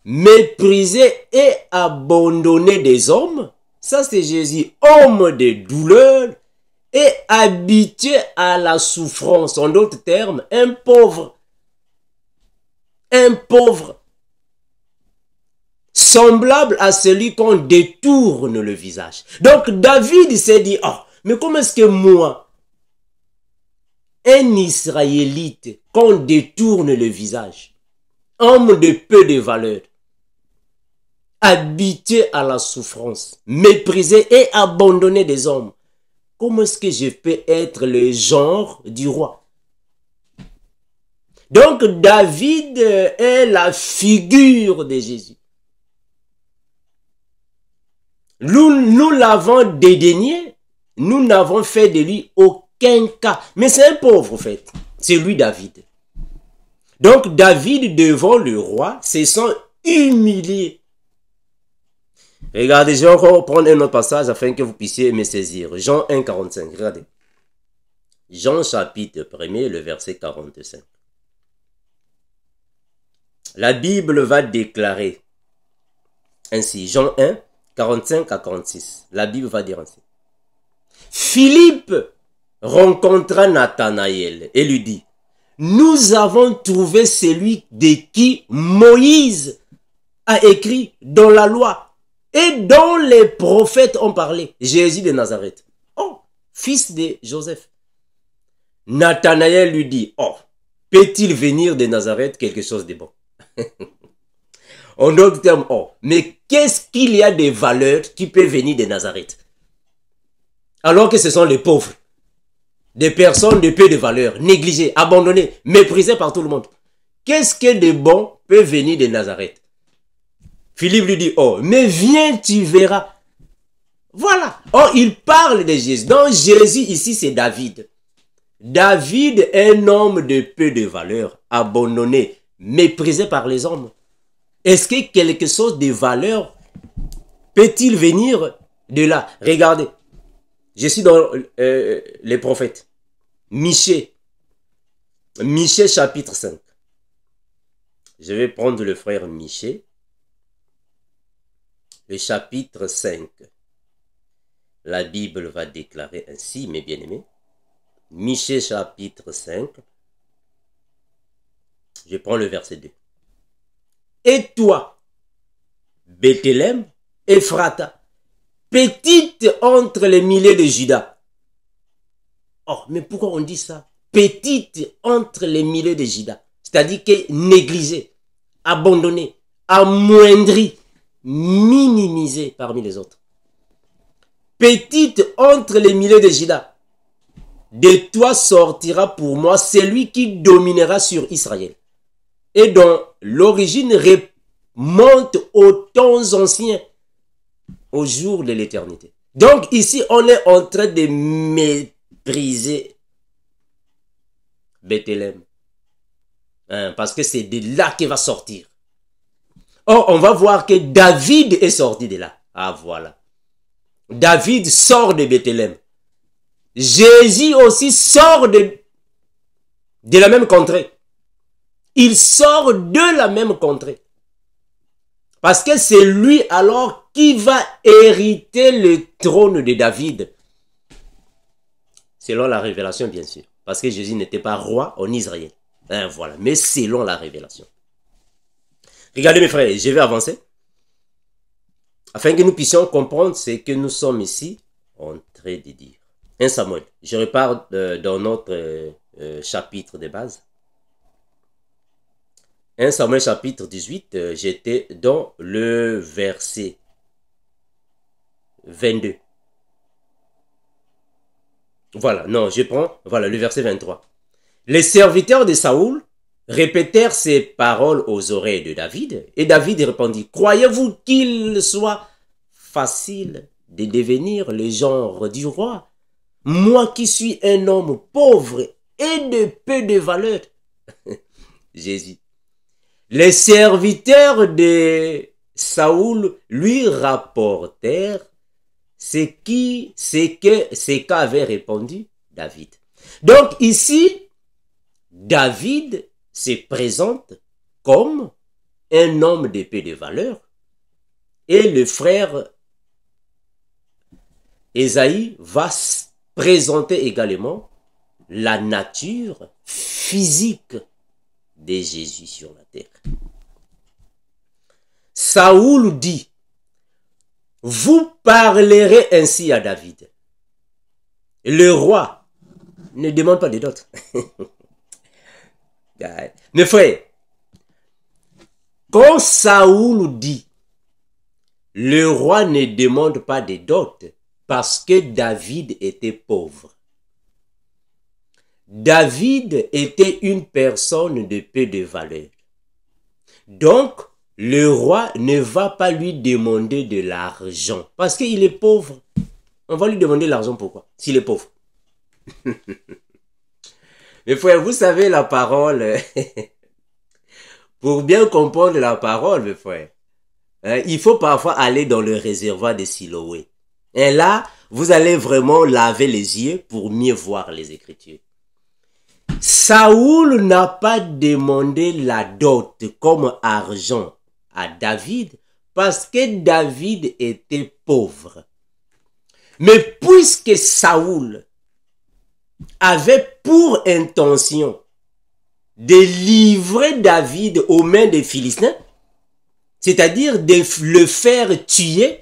Méprisé et abandonné des hommes, ça c'est Jésus, homme de douleur et habitué à la souffrance. En d'autres termes, un pauvre. Un pauvre. Semblable à celui qu'on détourne le visage. Donc David s'est dit, oh, mais comment est-ce que moi, un Israélite, qu'on détourne le visage, homme de peu de valeur, habitué à la souffrance, méprisé et abandonné des hommes, comment est-ce que je peux être le genre du roi? Donc David est la figure de Jésus. Nous l'avons dédaigné, nous n'avons fait de lui aucun cas. Mais c'est un pauvre, en fait. C'est lui, David. Donc, David, devant le roi, se sent humilié. Regardez, je vais encore prendre un autre passage afin que vous puissiez me saisir. Jean 1, 45. Regardez. Jean chapitre 1er, le verset 45. La Bible va déclarer ainsi. Jean 1, 45 à 46. La Bible va dire ainsi. Philippe rencontra Nathanaël et lui dit, nous avons trouvé celui de qui Moïse a écrit dans la loi et dont les prophètes ont parlé, Jésus de Nazareth. Oh, fils de Joseph. Nathanaël lui dit, oh, peut-il venir de Nazareth quelque chose de bon? En d'autres termes, oh, mais qu'est-ce qu'il y a de valeur qui peut venir de Nazareth? Alors que ce sont les pauvres, des personnes de peu de valeur, négligées, abandonnées, méprisées par tout le monde. Qu'est-ce que de bon peut venir de Nazareth? Philippe lui dit, oh, mais viens, tu verras. Voilà. Oh, il parle de Jésus. Donc Jésus ici, c'est David. David est un homme de peu de valeur, abandonné, méprisé par les hommes. Est-ce que quelque chose de valeur peut-il venir de là? Regardez, je suis dans les prophètes. Michée chapitre 5. Je vais prendre le frère Michée. Le chapitre 5. La Bible va déclarer ainsi, mes bien-aimés. Michée chapitre 5. Je prends le verset 2. Et toi, Bethléem, Ephrata, petite entre les milliers de Juda. Oh, mais pourquoi on dit ça? Petite entre les milliers de Juda. C'est-à-dire que négligée, abandonnée, amoindrie, minimisée parmi les autres. Petite entre les milliers de Juda. De toi sortira pour moi celui qui dominera sur Israël. Et dont l'origine remonte aux temps anciens, au jour de l'éternité. Donc ici, on est en train de mépriser Bethléem. Parce que c'est de là qu'il va sortir. Or, on va voir que David est sorti de là. Ah, voilà. David sort de Bethléem. Jésus aussi sort de la même contrée. Il sort de la même contrée. Parce que c'est lui alors qui va hériter le trône de David. Selon la révélation, bien sûr. Parce que Jésus n'était pas roi en Israël. Voilà. Mais selon la révélation. Regardez mes frères, je vais avancer. Afin que nous puissions comprendre ce que nous sommes ici en train de dire. 1 Samuel. Je repars dans notre chapitre de base. 1 Samuel chapitre 18, j'étais dans le verset 22. Voilà, non, je prends, voilà, le verset 23. Les serviteurs de Saoul répétèrent ces paroles aux oreilles de David, et David répondit, croyez-vous qu'il soit facile de devenir le genre du roi, moi qui suis un homme pauvre et de peu de valeur? Jésus. Les serviteurs de Saoul lui rapportèrent ce qu'avait répondu David. Donc ici, David se présente comme un homme de peu de valeur et le frère Ésaïe va présenter également la nature physique de Jésus sur la terre. Saoul dit, vous parlerez ainsi à David. Le roi ne demande pas de dot. Mes frères, quand Saoul dit, le roi ne demande pas de dot parce que David était pauvre. David était une personne de peu de valeur. Donc, le roi ne va pas lui demander de l'argent parce qu'il est pauvre. On va lui demander l'argent pourquoi? S'il est pauvre. Mais frère, vous savez la parole. Pour bien comprendre la parole, mes frères, il faut parfois aller dans le réservoir de Siloé. Et là, vous allez vraiment laver les yeux pour mieux voir les Écritures. Saoul n'a pas demandé la dot comme argent à David parce que David était pauvre. Mais puisque Saoul avait pour intention de livrer David aux mains des Philistins, c'est-à-dire de le faire tuer,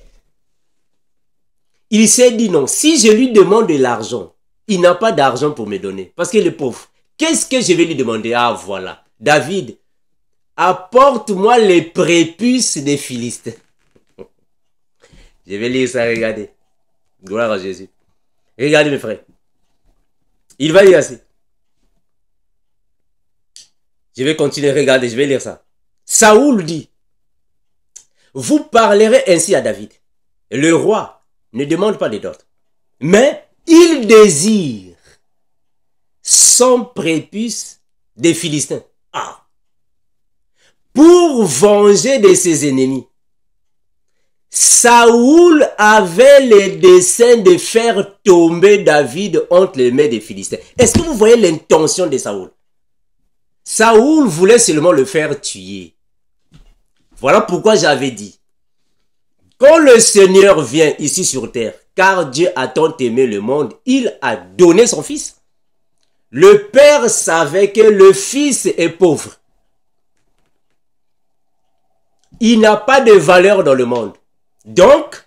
il s'est dit non, si je lui demande de l'argent, il n'a pas d'argent pour me donner parce qu'il est pauvre. Qu'est-ce que je vais lui demander? Ah voilà, David, apporte-moi les prépuces des Philistins. Je vais lire ça, regardez. Gloire à Jésus. Regardez mes frères. Il va lire ainsi. Je vais continuer, regardez, je vais lire ça. Saoul dit, vous parlerez ainsi à David. Le roi ne demande pas de dot, mais il désire son prépuce des Philistins. Ah! pour venger de ses ennemis. Saoul avait le dessein de faire tomber David entre les mains des Philistins. Est-ce que vous voyez l'intention de Saoul? Saoul voulait seulement le faire tuer. Voilà pourquoi j'avais dit, quand le Seigneur vient ici sur terre, car Dieu a tant aimé le monde, il a donné son fils. Le père savait que le fils est pauvre. Il n'a pas de valeur dans le monde. Donc,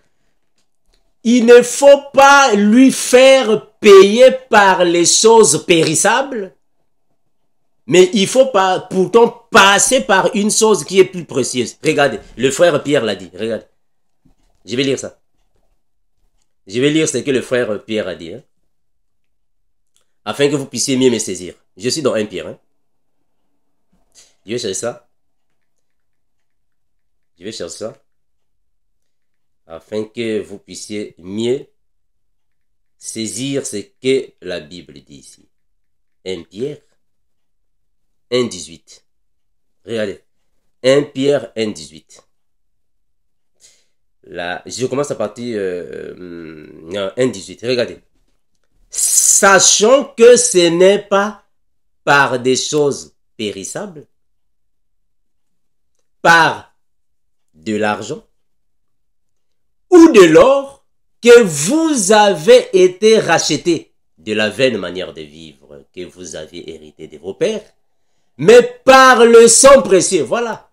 il ne faut pas lui faire payer par les choses périssables, mais il faut pas pourtant passer par une chose qui est plus précieuse. Regardez, le frère Pierre l'a dit. Regardez. Je vais lire ça. Je vais lire ce que le frère Pierre a dit. Hein, afin que vous puissiez mieux me saisir. Je suis dans 1 Pierre. Hein. Je vais chercher ça. Je vais chercher ça. Afin que vous puissiez mieux saisir ce que la Bible dit ici. 1 Pierre 1,18. Regardez. 1 Pierre 1,18. Là, je commence à partir 1,18. Regardez. Sachant que ce n'est pas par des choses périssables, par de l'argent ou de l'or que vous avez été rachetés de la vaine manière de vivre que vous avez hérité de vos pères, mais par le sang précieux. Voilà.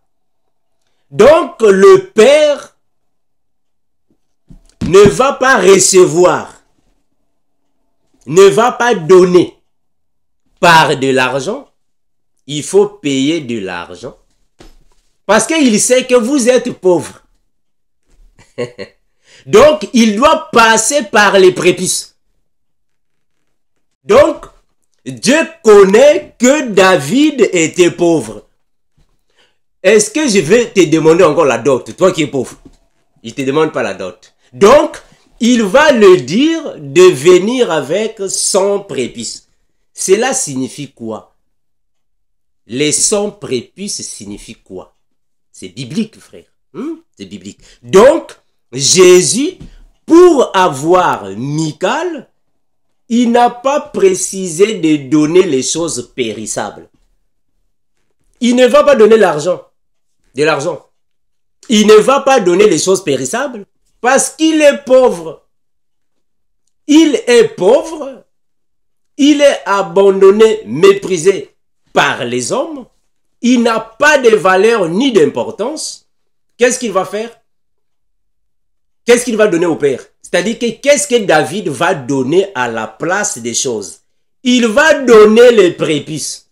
Donc le Père ne va pas recevoir, ne va pas donner par de l'argent. Il faut payer de l'argent parce qu'il sait que vous êtes pauvres. Donc, il doit passer par les prépuces. Donc, Dieu connaît que David était pauvre. Est-ce que je vais te demander encore la dot, toi qui es pauvre? Il ne te demande pas la dot. Donc, il va le dire de venir avec 100 prépuces. Cela signifie quoi? Les 100 prépuces signifient quoi? C'est biblique, frère. C'est biblique. Donc, Jésus, pour avoir Michal, il n'a pas précisé de donner les choses périssables. Il ne va pas donner l'argent, de l'argent. Il ne va pas donner les choses périssables parce qu'il est pauvre. Il est pauvre. Il est abandonné, méprisé par les hommes. Il n'a pas de valeur ni d'importance. Qu'est-ce qu'il va faire? Qu'est-ce qu'il va donner au Père? C'est-à-dire que qu'est-ce que David va donner à la place des choses? Il va donner les prépuces.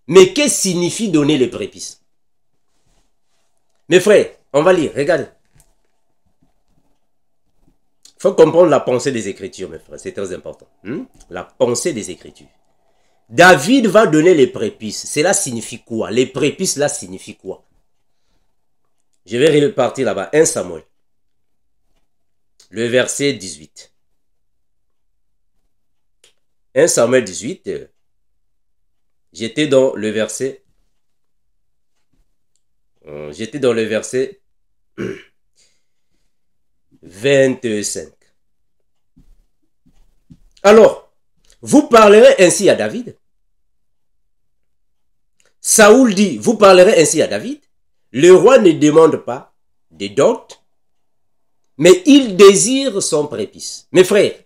Mais qu'est-ce que signifie donner les prépuces? Mes frères, on va lire, regardez. Il faut comprendre la pensée des Écritures, mes frères, c'est très important. La pensée des Écritures. David va donner les prépuces. Cela signifie quoi? Les prépuces, là, signifient quoi? Je vais repartir là-bas. 1 Samuel. Le verset 18. 1 Samuel 18. J'étais dans le verset 25. Alors, vous parlerez ainsi à David. Saoul dit, vous parlerez ainsi à David. Le roi ne demande pas de dot, mais il désire son prépuce. Mes frères,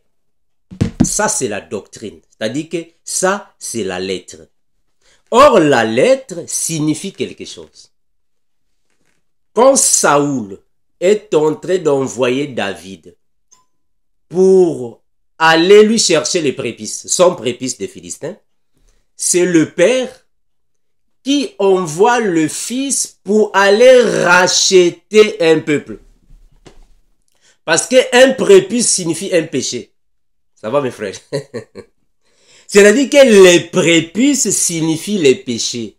ça c'est la doctrine. C'est-à-dire que ça c'est la lettre. Or, la lettre signifie quelque chose. Quand Saoul est en train d'envoyer David pour aller lui chercher les prépuces, son prépuce des Philistins, c'est le père qui envoie le fils pour aller racheter un peuple. Parce qu'un prépuce signifie un péché. Ça va mes frères? C'est-à-dire que les prépuces signifient les péchés.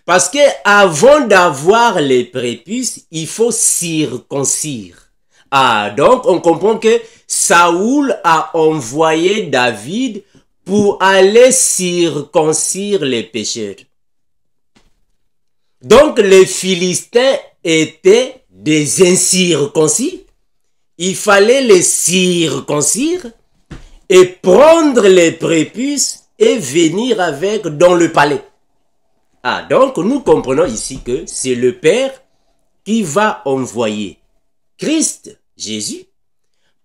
Parce que avant d'avoir les prépuces, il faut circoncire. Ah, donc on comprend que Saoul a envoyé David pour aller circoncire les pécheurs. Donc les Philistins étaient des incirconcis. Il fallait les circoncire et prendre les prépuces et venir avec dans le palais. Ah, donc nous comprenons ici que c'est le Père qui va envoyer Christ, Jésus,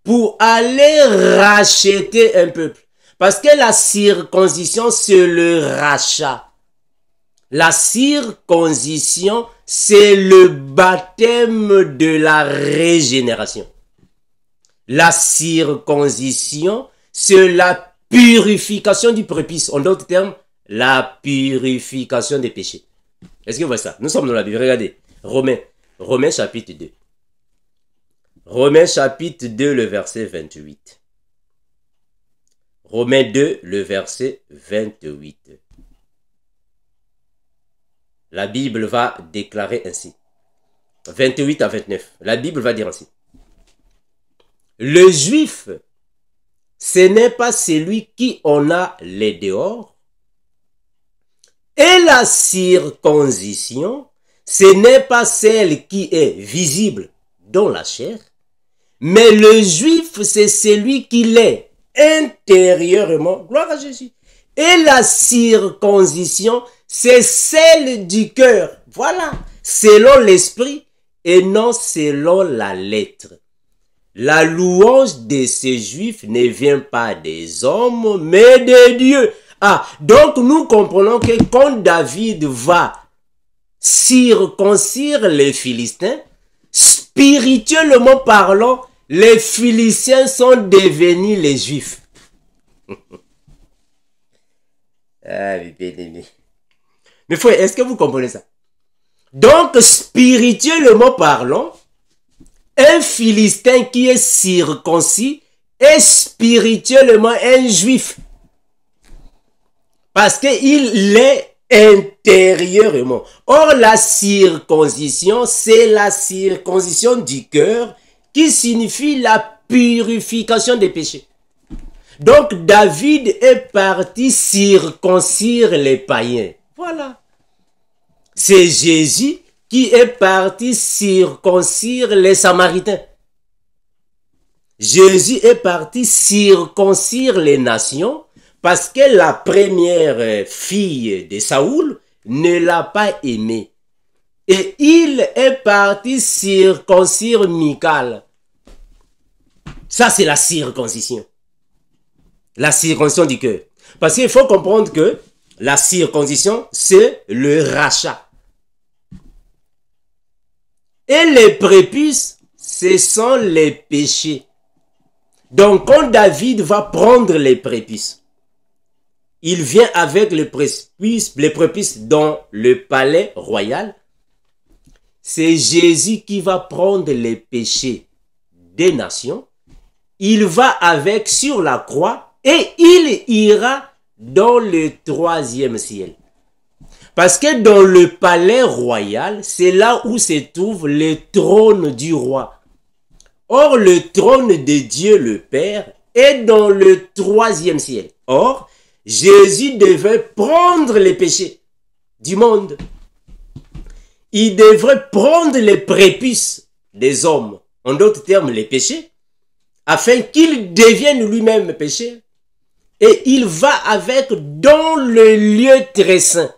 pour aller racheter un peuple. Parce que la circoncision, c'est le rachat. La circoncision, c'est le baptême de la régénération. La circoncision, c'est la purification du prépuce. En d'autres termes, la purification des péchés. Est-ce que vous voyez ça? Nous sommes dans la Bible. Regardez. Romains chapitre 2. Romains chapitre 2, le verset 28. Romains 2, le verset 28. La Bible va déclarer ainsi. 28 à 29. La Bible va dire ainsi. Le juif, ce n'est pas celui qui en a les dehors. Et la circoncision, ce n'est pas celle qui est visible dans la chair. Mais le juif, c'est celui qui l'est intérieurement. Gloire à Jésus. Et la circoncision, c'est celle du cœur. Voilà. Selon l'esprit et non selon la lettre. La louange de ces juifs ne vient pas des hommes, mais de Dieu. Ah, donc nous comprenons que quand David va circoncire les Philistins, spirituellement parlant, les Philistins sont devenus les Juifs. Ah, bien aimé. Mais frère, est-ce que vous comprenez ça? Donc, spirituellement parlant, un Philistin qui est circoncis est spirituellement un Juif. Parce qu'il l'est intérieurement. Or, la circoncision, c'est la circoncision du cœur qui signifie la purification des péchés. Donc, David est parti circoncire les païens. Voilà. C'est Jésus qui est parti circoncire les Samaritains. Jésus est parti circoncire les nations parce que la première fille de Saoul ne l'a pas aimé. Et il est parti circoncire Michal. Ça, c'est la circoncision. La circoncision du cœur. Parce qu'il faut comprendre que la circoncision, c'est le rachat. Et les prépuces, ce sont les péchés. Donc, quand David va prendre les prépuces, il vient avec les prépuces dans le palais royal. C'est Jésus qui va prendre les péchés des nations. Il va avec sur la croix et il ira dans le 3e ciel. Parce que dans le palais royal, c'est là où se trouve le trône du roi. Or, le trône de Dieu le Père est dans le 3e ciel. Or, Jésus devait prendre les péchés du monde. Il devrait prendre les prépuces des hommes, en d'autres termes les péchés, afin qu'il devienne lui-même péché. Et il va avec dans le lieu très saint.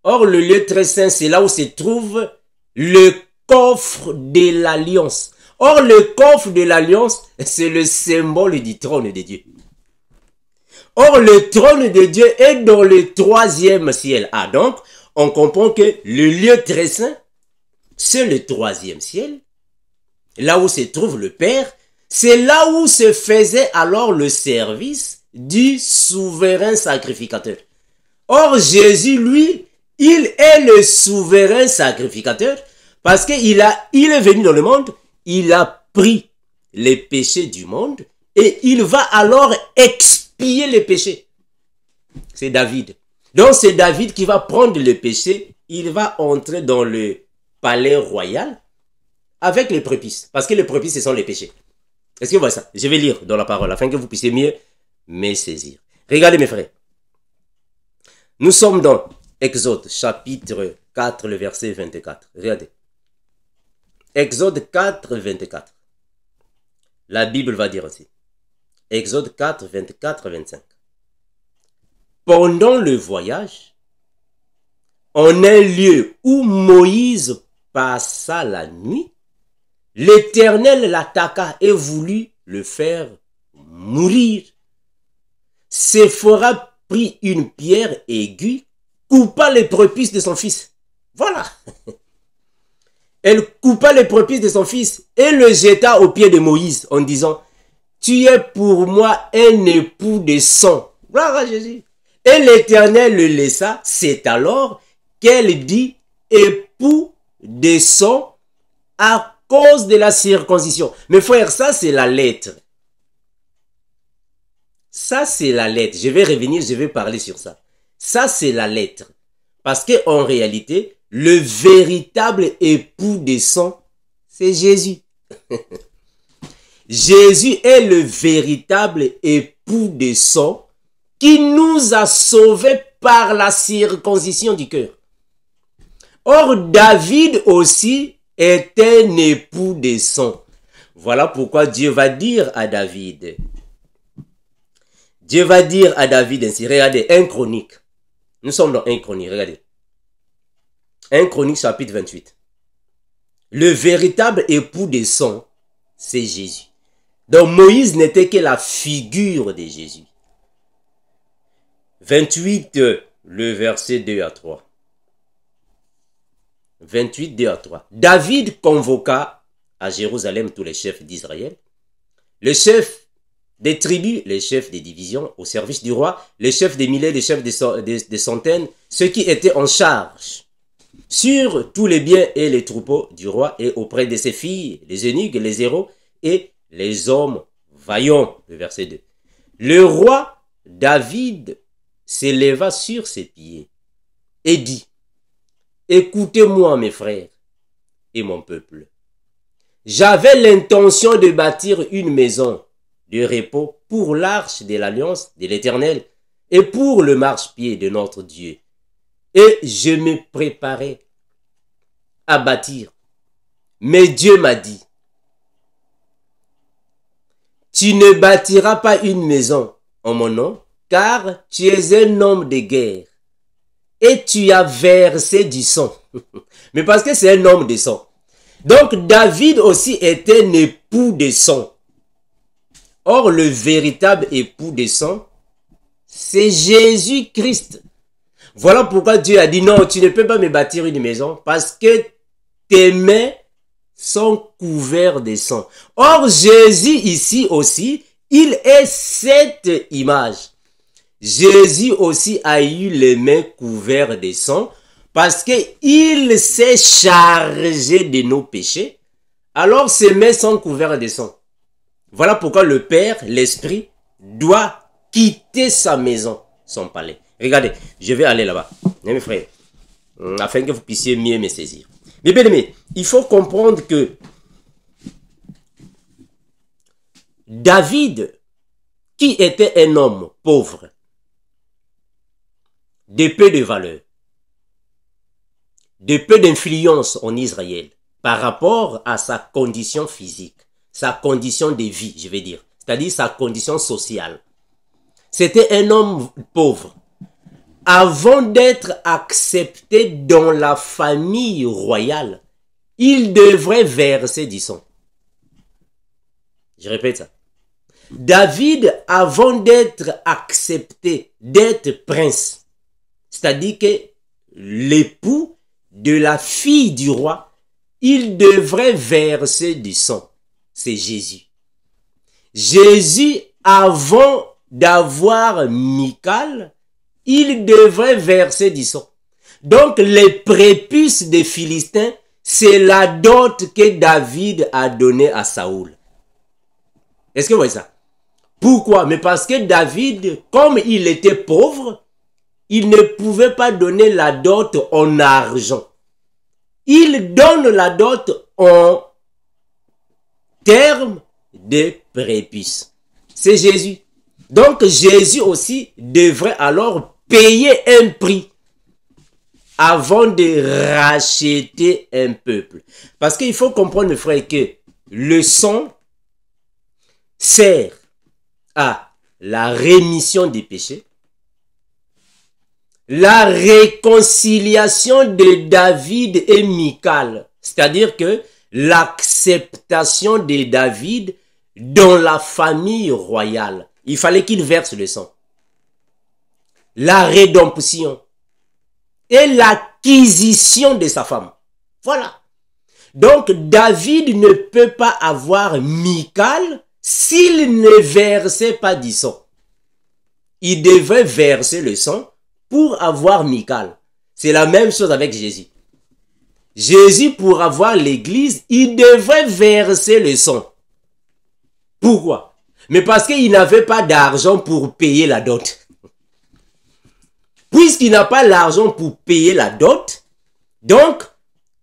Or, le lieu très saint, c'est là où se trouve le coffre de l'alliance. Or, le coffre de l'alliance, c'est le symbole du trône de Dieu. Or, le trône de Dieu est dans le 3e ciel. Ah, donc, on comprend que le lieu très saint, c'est le 3e ciel. Là où se trouve le Père, c'est là où se faisait alors le service du souverain sacrificateur. Or, Jésus, lui, il est le souverain sacrificateur parce qu'il est venu dans le monde, il a pris les péchés du monde et il va alors expier les péchés. C'est David. Donc, c'est David qui va prendre le péché, il va entrer dans le palais royal avec les prépuces. Parce que les prépuces, ce sont les péchés. Est-ce que vous voyez ça? Je vais lire dans la parole afin que vous puissiez mieux me saisir. Regardez mes frères. Nous sommes dans Exode chapitre 4, le verset 24. Regardez. Exode 4, 24. La Bible va dire aussi. Exode 4, 24, 25. Pendant le voyage, en un lieu où Moïse passa la nuit, l'Éternel l'attaqua et voulut le faire mourir. Séphora prit une pierre aiguë, coupa les prépuces de son fils. Voilà. Elle coupa les prépuces de son fils et le jeta aux pieds de Moïse en disant, tu es pour moi un époux de sang. Gloire à Jésus. Et l'Éternel le laissa. C'est alors qu'elle dit époux de sang à cause de la circoncision. Mes frères, ça c'est la lettre. Ça c'est la lettre. Je vais revenir, je vais parler sur ça. Ça c'est la lettre. Parce qu'en réalité, le véritable époux de sang, c'est Jésus. Jésus est le véritable époux de sang qui nous a sauvés par la circoncision du cœur. Or, David aussi est un époux de sang. Voilà pourquoi Dieu va dire à David. Dieu va dire à David ainsi. Regardez, 1 Chronique. Nous sommes dans 1 Chronique, regardez. 1 Chronique chapitre 28. Le véritable époux de sang, c'est Jésus. Donc Moïse n'était que la figure de Jésus. 28, le verset 2 à 3. 28, 2 à 3. David convoqua à Jérusalem tous les chefs d'Israël, les chefs des tribus, les chefs des divisions au service du roi, les chefs des milliers, les chefs des centaines, ceux qui étaient en charge sur tous les biens et les troupeaux du roi et auprès de ses filles, les eunuques, les héros et les hommes vaillants. Le verset 2. Le roi David s'éleva sur ses pieds et dit, écoutez-moi mes frères et mon peuple. J'avais l'intention de bâtir une maison de repos pour l'arche de l'alliance de l'Éternel et pour le marchepied de notre Dieu. Et je me préparais à bâtir. Mais Dieu m'a dit, tu ne bâtiras pas une maison en mon nom, car tu es un homme de guerre et tu as versé du sang. Mais parce que c'est un homme de sang. Donc David aussi était un époux de sang. Or le véritable époux de sang, c'est Jésus-Christ. Voilà pourquoi Dieu a dit non, tu ne peux pas me bâtir une maison parce que tes mains sont couverts de sang. Or Jésus ici aussi, il est cette image. Jésus aussi a eu les mains couvertes de sang parce qu'il s'est chargé de nos péchés. Alors ses mains sont couvertes de sang. Voilà pourquoi le Père, l'Esprit, doit quitter sa maison, son palais. Regardez, je vais aller là-bas, mes frères, afin que vous puissiez mieux me saisir. Mais bien aimé, il faut comprendre que David, qui était un homme pauvre, de peu de valeur, de peu d'influence en Israël, par rapport à sa condition physique, sa condition de vie, je vais dire, c'est-à-dire sa condition sociale. C'était un homme pauvre. Avant d'être accepté dans la famille royale, il devrait verser du sang. Je répète ça. David, avant d'être accepté, d'être prince, c'est-à-dire que l'époux de la fille du roi, il devrait verser du sang. C'est Jésus. Jésus, avant d'avoir Michal, il devrait verser du sang. Donc les prépuces des Philistins, c'est la dot que David a donnée à Saoul. Est-ce que vous voyez ça? Pourquoi? Mais parce que David, comme il était pauvre, il ne pouvait pas donner la dot en argent. Il donne la dot en termes de prépuces. C'est Jésus. Donc Jésus aussi devrait alors payer un prix avant de racheter un peuple. Parce qu'il faut comprendre, mes frères, que le sang sert à la rémission des péchés, la réconciliation de David et Michal, c'est-à-dire que l'acceptation de David dans la famille royale. Il fallait qu'il verse le sang. La rédemption et l'acquisition de sa femme. Voilà. Donc David ne peut pas avoir Michal s'il ne versait pas du sang. Il devait verser le sang pour avoir Michal. C'est la même chose avec Jésus. Jésus, pour avoir l'église, il devait verser le sang. Pourquoi? Mais parce qu'il n'avait pas d'argent pour payer la dot. Puisqu'il n'a pas l'argent pour payer la dot, donc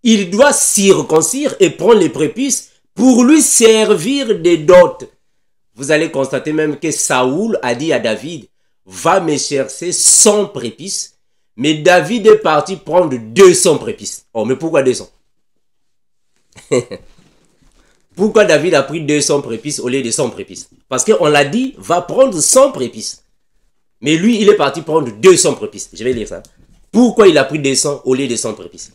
il doit circoncire et prendre les prépuces pour lui servir de dot. Vous allez constater même que Saoul a dit à David, va me chercher 100 prépuces. Mais David est parti prendre 200 prépuces. Oh, mais pourquoi 200? Pourquoi David a pris 200 prépuces au lieu de 100 prépuces? Parce qu'on l'a dit, va prendre 100 prépuces. Mais lui, il est parti prendre 200 prépuces. Je vais lire ça. Pourquoi il a pris 200 au lieu de 100 prépuces?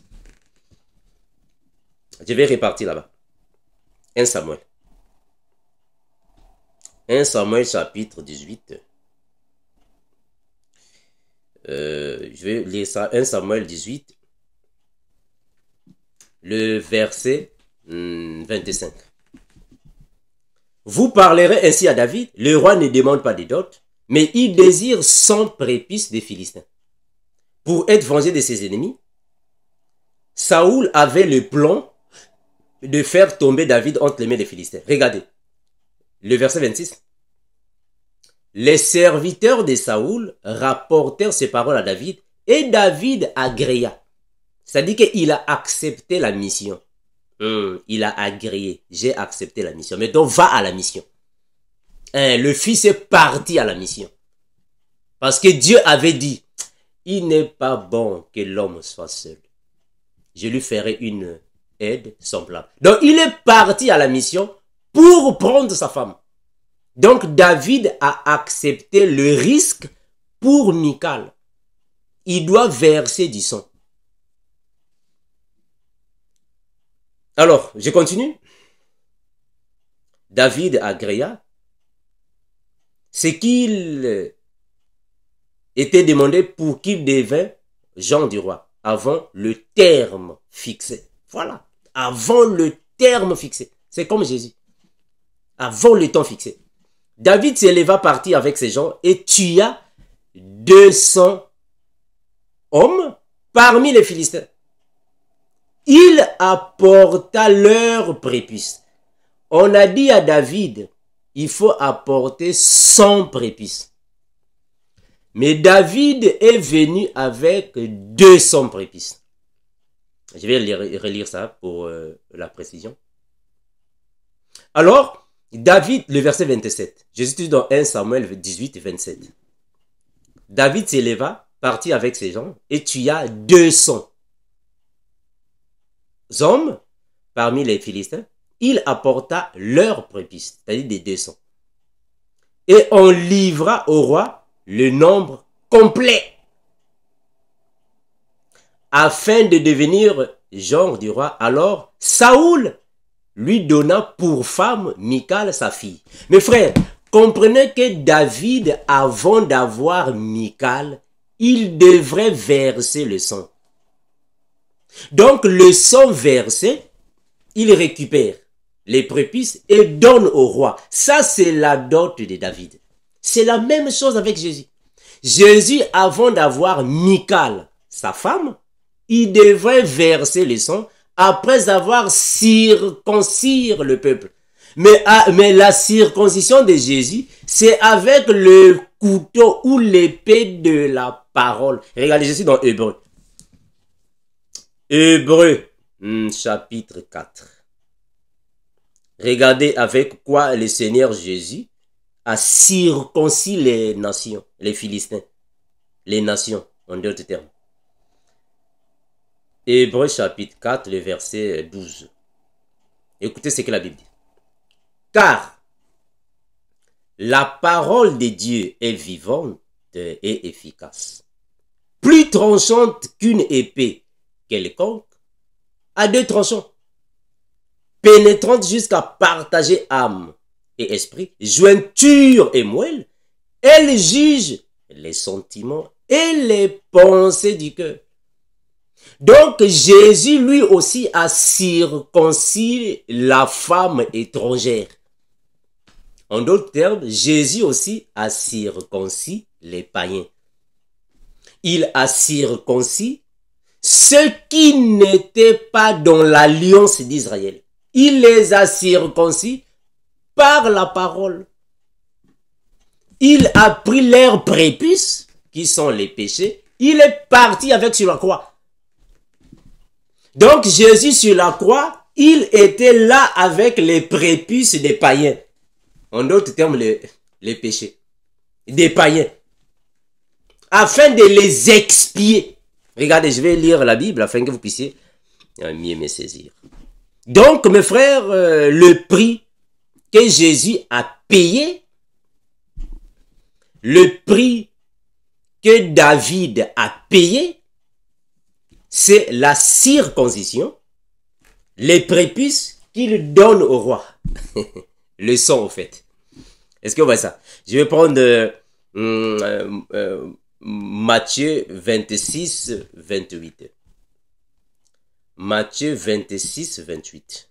Je vais répartir là-bas. 1 Samuel. 1 Samuel chapitre 18. Je vais lire ça. 1 Samuel 18. Le verset 25. Vous parlerez ainsi à David. Le roi ne demande pas de dot, mais il désire 100 prépuces des Philistins. Pour être vengé de ses ennemis, Saoul avait le plan de faire tomber David entre les mains des Philistins. Regardez, le verset 26. Les serviteurs de Saoul rapportèrent ces paroles à David et David agréa. C'est-à-dire qu'il a accepté la mission. Il a agréé. J'ai accepté la mission. Mais donc va à la mission. Le fils est parti à la mission. Parce que Dieu avait dit, il n'est pas bon que l'homme soit seul. Je lui ferai une aide semblable. Donc il est parti à la mission pour prendre sa femme. Donc David a accepté le risque pour Michal. Il doit verser du sang. Alors, je continue. David agréa ce qu'il était demandé pour qu'il devienne Jean du roi avant le terme fixé. Voilà. Avant le terme fixé. C'est comme Jésus. Avant le temps fixé. David s'éleva partir avec ses gens et tua 200 hommes parmi les Philistins. Il apporta leurs prépuces. On a dit à David, il faut apporter 100 prépuces. Mais David est venu avec 200 prépuces. Je vais relire ça pour la précision. Alors, David, le verset 27. Je suis dans 1 Samuel 18 et 27. David s'éleva, partit avec ses gens et tua 200 hommes parmi les Philistins. Il apporta leurs prépuces, c'est-à-dire des 200. Et on livra au roi le nombre complet afin de devenir genre du roi. Alors Saoul lui donna pour femme Michal sa fille. Mes frères, comprenez que David, avant d'avoir Michal, il devrait verser le sang. Donc le sang versé, il récupère les prépuces et donne au roi. Ça, c'est la dot de David. C'est la même chose avec Jésus. Jésus, avant d'avoir Michal, sa femme, il devrait verser le sang après avoir circoncis le peuple. Mais la circoncision de Jésus, c'est avec le couteau ou l'épée de la parole. Regardez, je suis dans Hébreu. Hébreu, chapitre 4. Regardez avec quoi le Seigneur Jésus a circoncis les nations, les Philistins, les nations, en d'autres termes. Hébreux chapitre 4, le verset 12. Écoutez ce que la Bible dit. Car la parole de Dieu est vivante et efficace, plus tranchante qu'une épée quelconque, à deux tranchants, pénétrante jusqu'à partager âme et esprit, jointure et moelle. Elle juge les sentiments et les pensées du cœur. Donc Jésus lui aussi a circoncis la femme étrangère. En d'autres termes, Jésus aussi a circoncis les païens. Il a circoncis ceux qui n'étaient pas dans l'alliance d'Israël. Il les a circoncis par la parole. Il a pris leurs prépuces, qui sont les péchés. Il est parti avec sur la croix. Donc Jésus sur la croix, il était là avec les prépuces des païens. En d'autres termes, les péchés des païens. Afin de les expier. Regardez, je vais lire la Bible afin que vous puissiez mieux me saisir. Donc, mes frères, le prix que Jésus a payé, le prix que David a payé, c'est la circoncision, les prépuces qu'il donne au roi. Le sang, au fait. Est-ce que vous voyez ça? Je vais prendre Matthieu 26, 28. Matthieu 26, 28.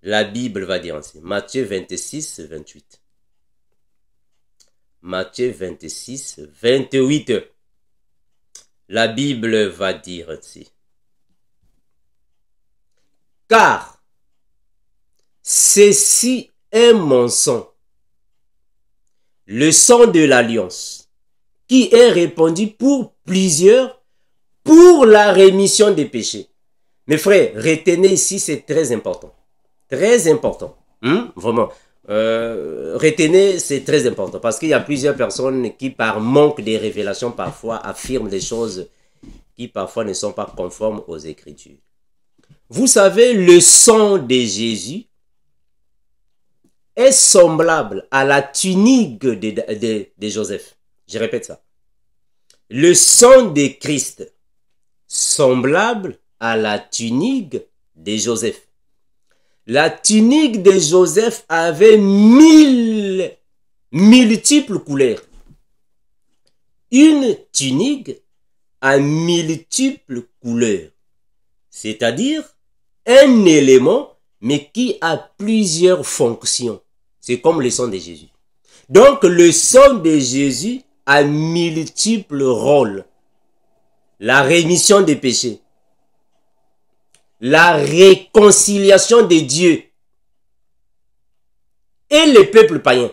La Bible va dire ainsi. Matthieu 26, 28. Matthieu 26, 28. La Bible va dire ainsi. Car ceci est mon sang, le sang de l'alliance, qui est répandu pour plusieurs, pour la rémission des péchés. Mes frères, retenez ici, c'est très important. Très important. Vraiment. Retenez, c'est très important. Parce qu'il y a plusieurs personnes qui, par manque de révélation, parfois affirment des choses qui parfois ne sont pas conformes aux Écritures. Vous savez, le sang de Jésus est semblable à la tunique de Joseph. Je répète ça. Le sang de Christ, semblable à la tunique de Joseph. La tunique de Joseph avait multiples couleurs. Une tunique a multiples couleurs. C'est-à-dire un élément, mais qui a plusieurs fonctions. C'est comme le sang de Jésus. Donc le sang de Jésus a multiples rôles. La rémission des péchés, la réconciliation de Dieu et le peuple païen,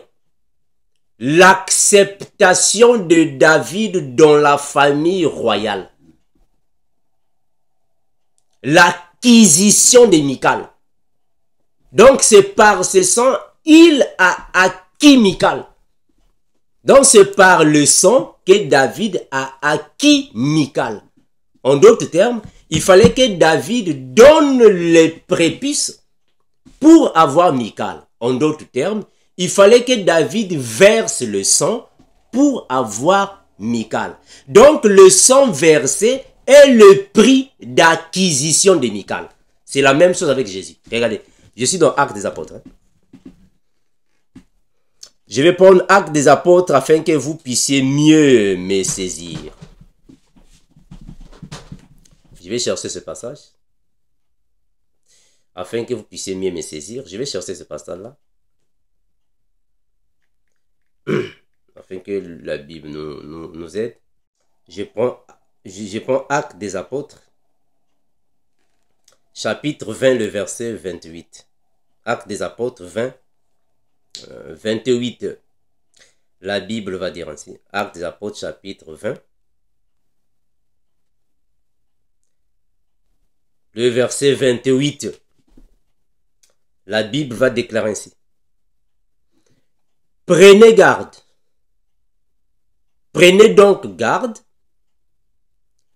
l'acceptation de David dans la famille royale, l'acquisition de Michal. Donc c'est par ce sang, il a acquis Michal. Donc c'est par le sang que David a acquis Michal. En d'autres termes, il fallait que David donne les prépuces pour avoir Michal. En d'autres termes, il fallait que David verse le sang pour avoir Michal. Donc le sang versé est le prix d'acquisition de Michal. C'est la même chose avec Jésus. Regardez, je suis dans Actes des Apôtres. Je vais prendre Actes des Apôtres afin que vous puissiez mieux me saisir. Je vais chercher ce passage. Afin que vous puissiez mieux me saisir. Je vais chercher ce passage-là. Afin que la Bible nous aide. Je prends Actes des Apôtres. Chapitre 20, le verset 28. Actes des Apôtres 20. 28. La Bible va dire ainsi. Actes des Apôtres, chapitre 20. Le verset 28. La Bible va déclarer ainsi. Prenez garde. Prenez donc garde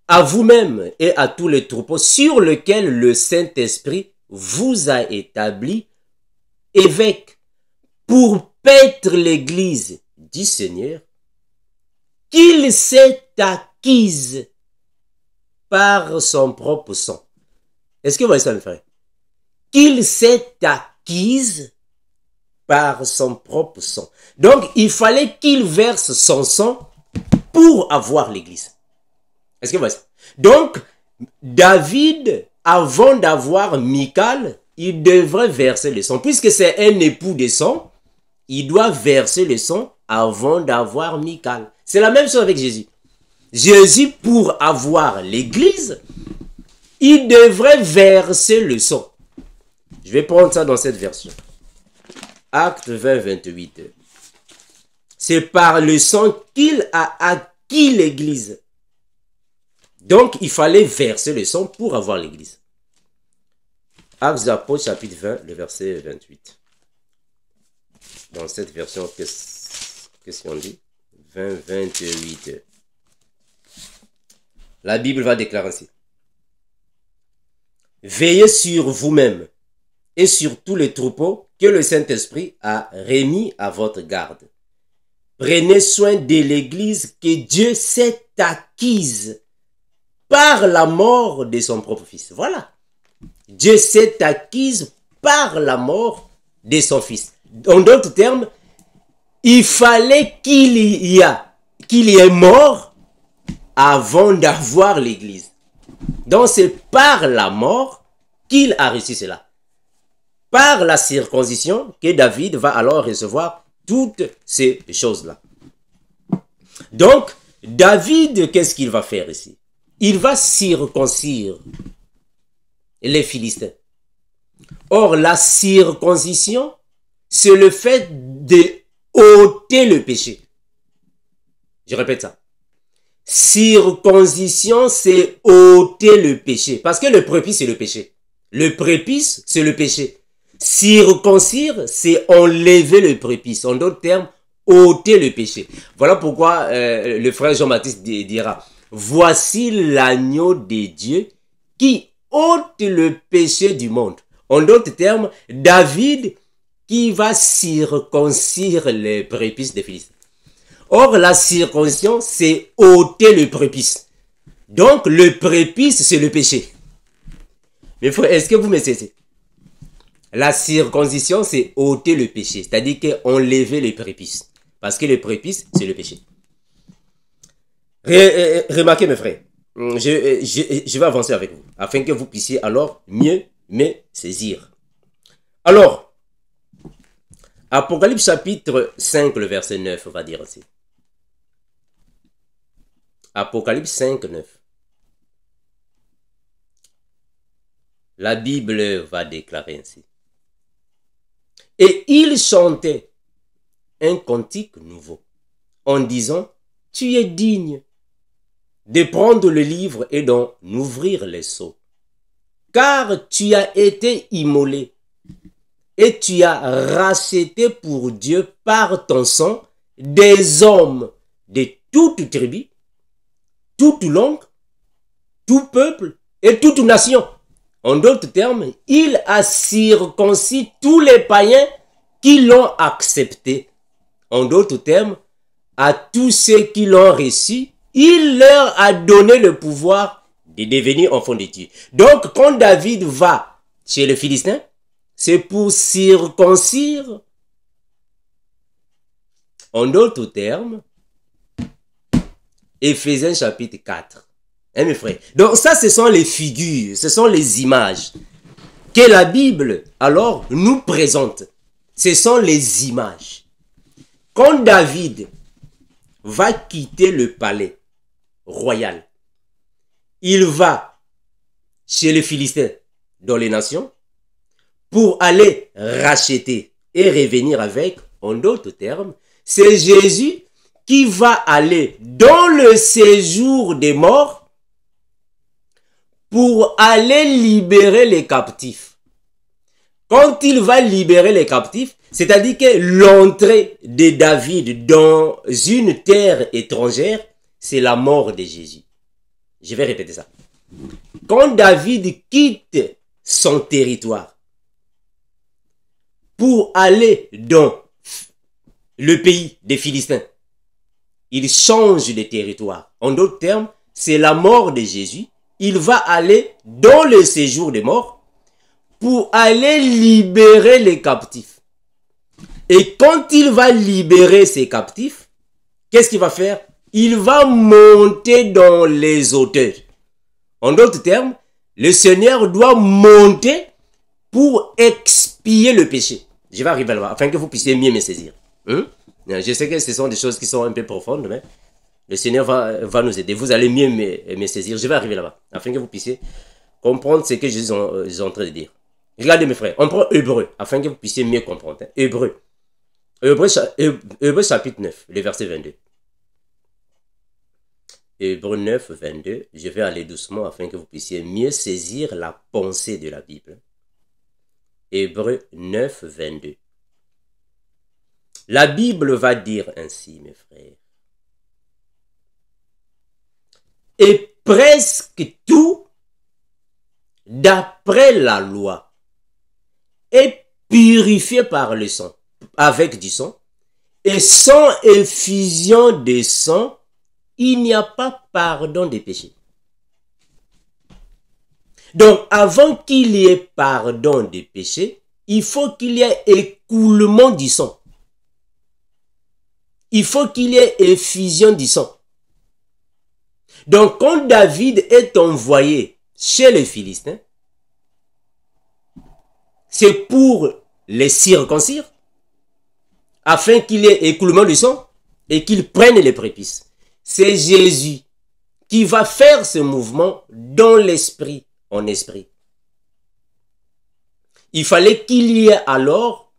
à vous-même et à tous les troupeaux sur lesquels le Saint-Esprit vous a établi évêque pour paître l'Église du Seigneur, qu'il s'est acquise par son propre sang. Est-ce que vous voyez ça, mes frères? Qu'il s'est acquise par son propre sang. Donc, il fallait qu'il verse son sang pour avoir l'Église. Est-ce que vous voyez ça? Donc, David, avant d'avoir Michal, il devrait verser le sang. Puisque c'est un époux de sang, il doit verser le sang avant d'avoir Michal. C'est la même chose avec Jésus. Jésus, pour avoir l'Église, il devrait verser le sang. Je vais prendre ça dans cette version. Acte 20, 28. C'est par le sang qu'il a acquis l'Église. Donc, il fallait verser le sang pour avoir l'Église. Actes des Apôtres, chapitre 20, le verset 28. Dans cette version, qu'est-ce qu'on dit? 20, 28. La Bible va déclarer ainsi. Veillez sur vous-même et sur tous les troupeaux que le Saint-Esprit a remis à votre garde. Prenez soin de l'Église que Dieu s'est acquise par la mort de son propre Fils. Voilà. Dieu s'est acquise par la mort de son Fils. En d'autres termes, il fallait qu'il y ait mort avant d'avoir l'Église. Donc c'est par la mort qu'il a reçu cela. Par la circoncision que David va alors recevoir toutes ces choses-là. Donc, David, qu'est-ce qu'il va faire ici? Il va circoncire les Philistins. Or, la circoncision, c'est le fait de ôter le péché. Je répète ça. Circoncision, c'est ôter le péché. Parce que le prépuce, c'est le péché. Le prépuce, c'est le péché. Circoncire, c'est enlever le prépuce. En d'autres termes, ôter le péché. Voilà pourquoi le frère Jean-Baptiste dira, voici l'agneau de Dieu qui ôte le péché du monde. En d'autres termes, David qui va circoncire les prépuces des Philistins. Or, la circoncision, c'est ôter le prépuce. Donc, le prépuce, c'est le péché. Mais frère, est-ce que vous me cessez? La circoncision, c'est ôter le péché. C'est-à-dire qu'enlever les prépuces. Parce que le prépuce, c'est le péché. Remarquez, mes frères. Je vais avancer avec vous. Afin que vous puissiez alors mieux me saisir. Alors, Apocalypse chapitre 5, le verset 9, on va dire ainsi. Apocalypse 5, 9. La Bible va déclarer ainsi. Et il chantait un cantique nouveau en disant, tu es digne de prendre le livre et d'en ouvrir les sceaux, car tu as été immolé et tu as racheté pour Dieu par ton sang des hommes de toute tribu, toute langue, tout peuple et toute nation. En d'autres termes, il a circoncis tous les païens qui l'ont accepté. En d'autres termes, à tous ceux qui l'ont reçu, il leur a donné le pouvoir de devenir enfants de Dieu. Donc, quand David va chez les Philistins, c'est pour circoncire. En d'autres termes, Éphésiens chapitre 4. Hein, mes frères? Donc ça, ce sont les figures, ce sont les images que la Bible, alors, nous présente. Ce sont les images. Quand David va quitter le palais royal, il va chez les Philistins dans les nations pour aller racheter et revenir avec, en d'autres termes, c'est Jésus qui va aller dans le séjour des morts pour aller libérer les captifs. Quand il va libérer les captifs, c'est-à-dire que l'entrée de David dans une terre étrangère, c'est la mort de Jésus. Je vais répéter ça. Quand David quitte son territoire pour aller dans le pays des Philistins, il change de territoire. En d'autres termes, c'est la mort de Jésus. Il va aller dans le séjour des morts pour aller libérer les captifs. Et quand il va libérer ces captifs, qu'est-ce qu'il va faire? Il va monter dans les hauteurs. En d'autres termes, le Seigneur doit monter pour expier le péché. Je vais arriver là-bas, afin que vous puissiez mieux me saisir. Je sais que ce sont des choses qui sont un peu profondes, mais le Seigneur va nous aider. Vous allez mieux me saisir. Je vais arriver là-bas, afin que vous puissiez comprendre ce que je suis en train de dire. Regardez mes frères, on prend Hébreu, afin que vous puissiez mieux comprendre. Hébreu chapitre 9, le verset 22. Hébreu 9, 22. Je vais aller doucement afin que vous puissiez mieux saisir la pensée de la Bible. Hébreu 9, 22. La Bible va dire ainsi, mes frères. Et presque tout, d'après la loi, est purifié par le sang, avec du sang, et sans effusion de sang, il n'y a pas pardon des péchés. Donc, avant qu'il y ait pardon des péchés, il faut qu'il y ait écoulement du sang. Il faut qu'il y ait effusion du sang. Donc, quand David est envoyé chez les Philistins, c'est pour les circoncire, afin qu'il y ait écoulement du sang et qu'ils prennent les prépuces. C'est Jésus qui va faire ce mouvement dans l'esprit, en esprit. Il fallait qu'il y ait alors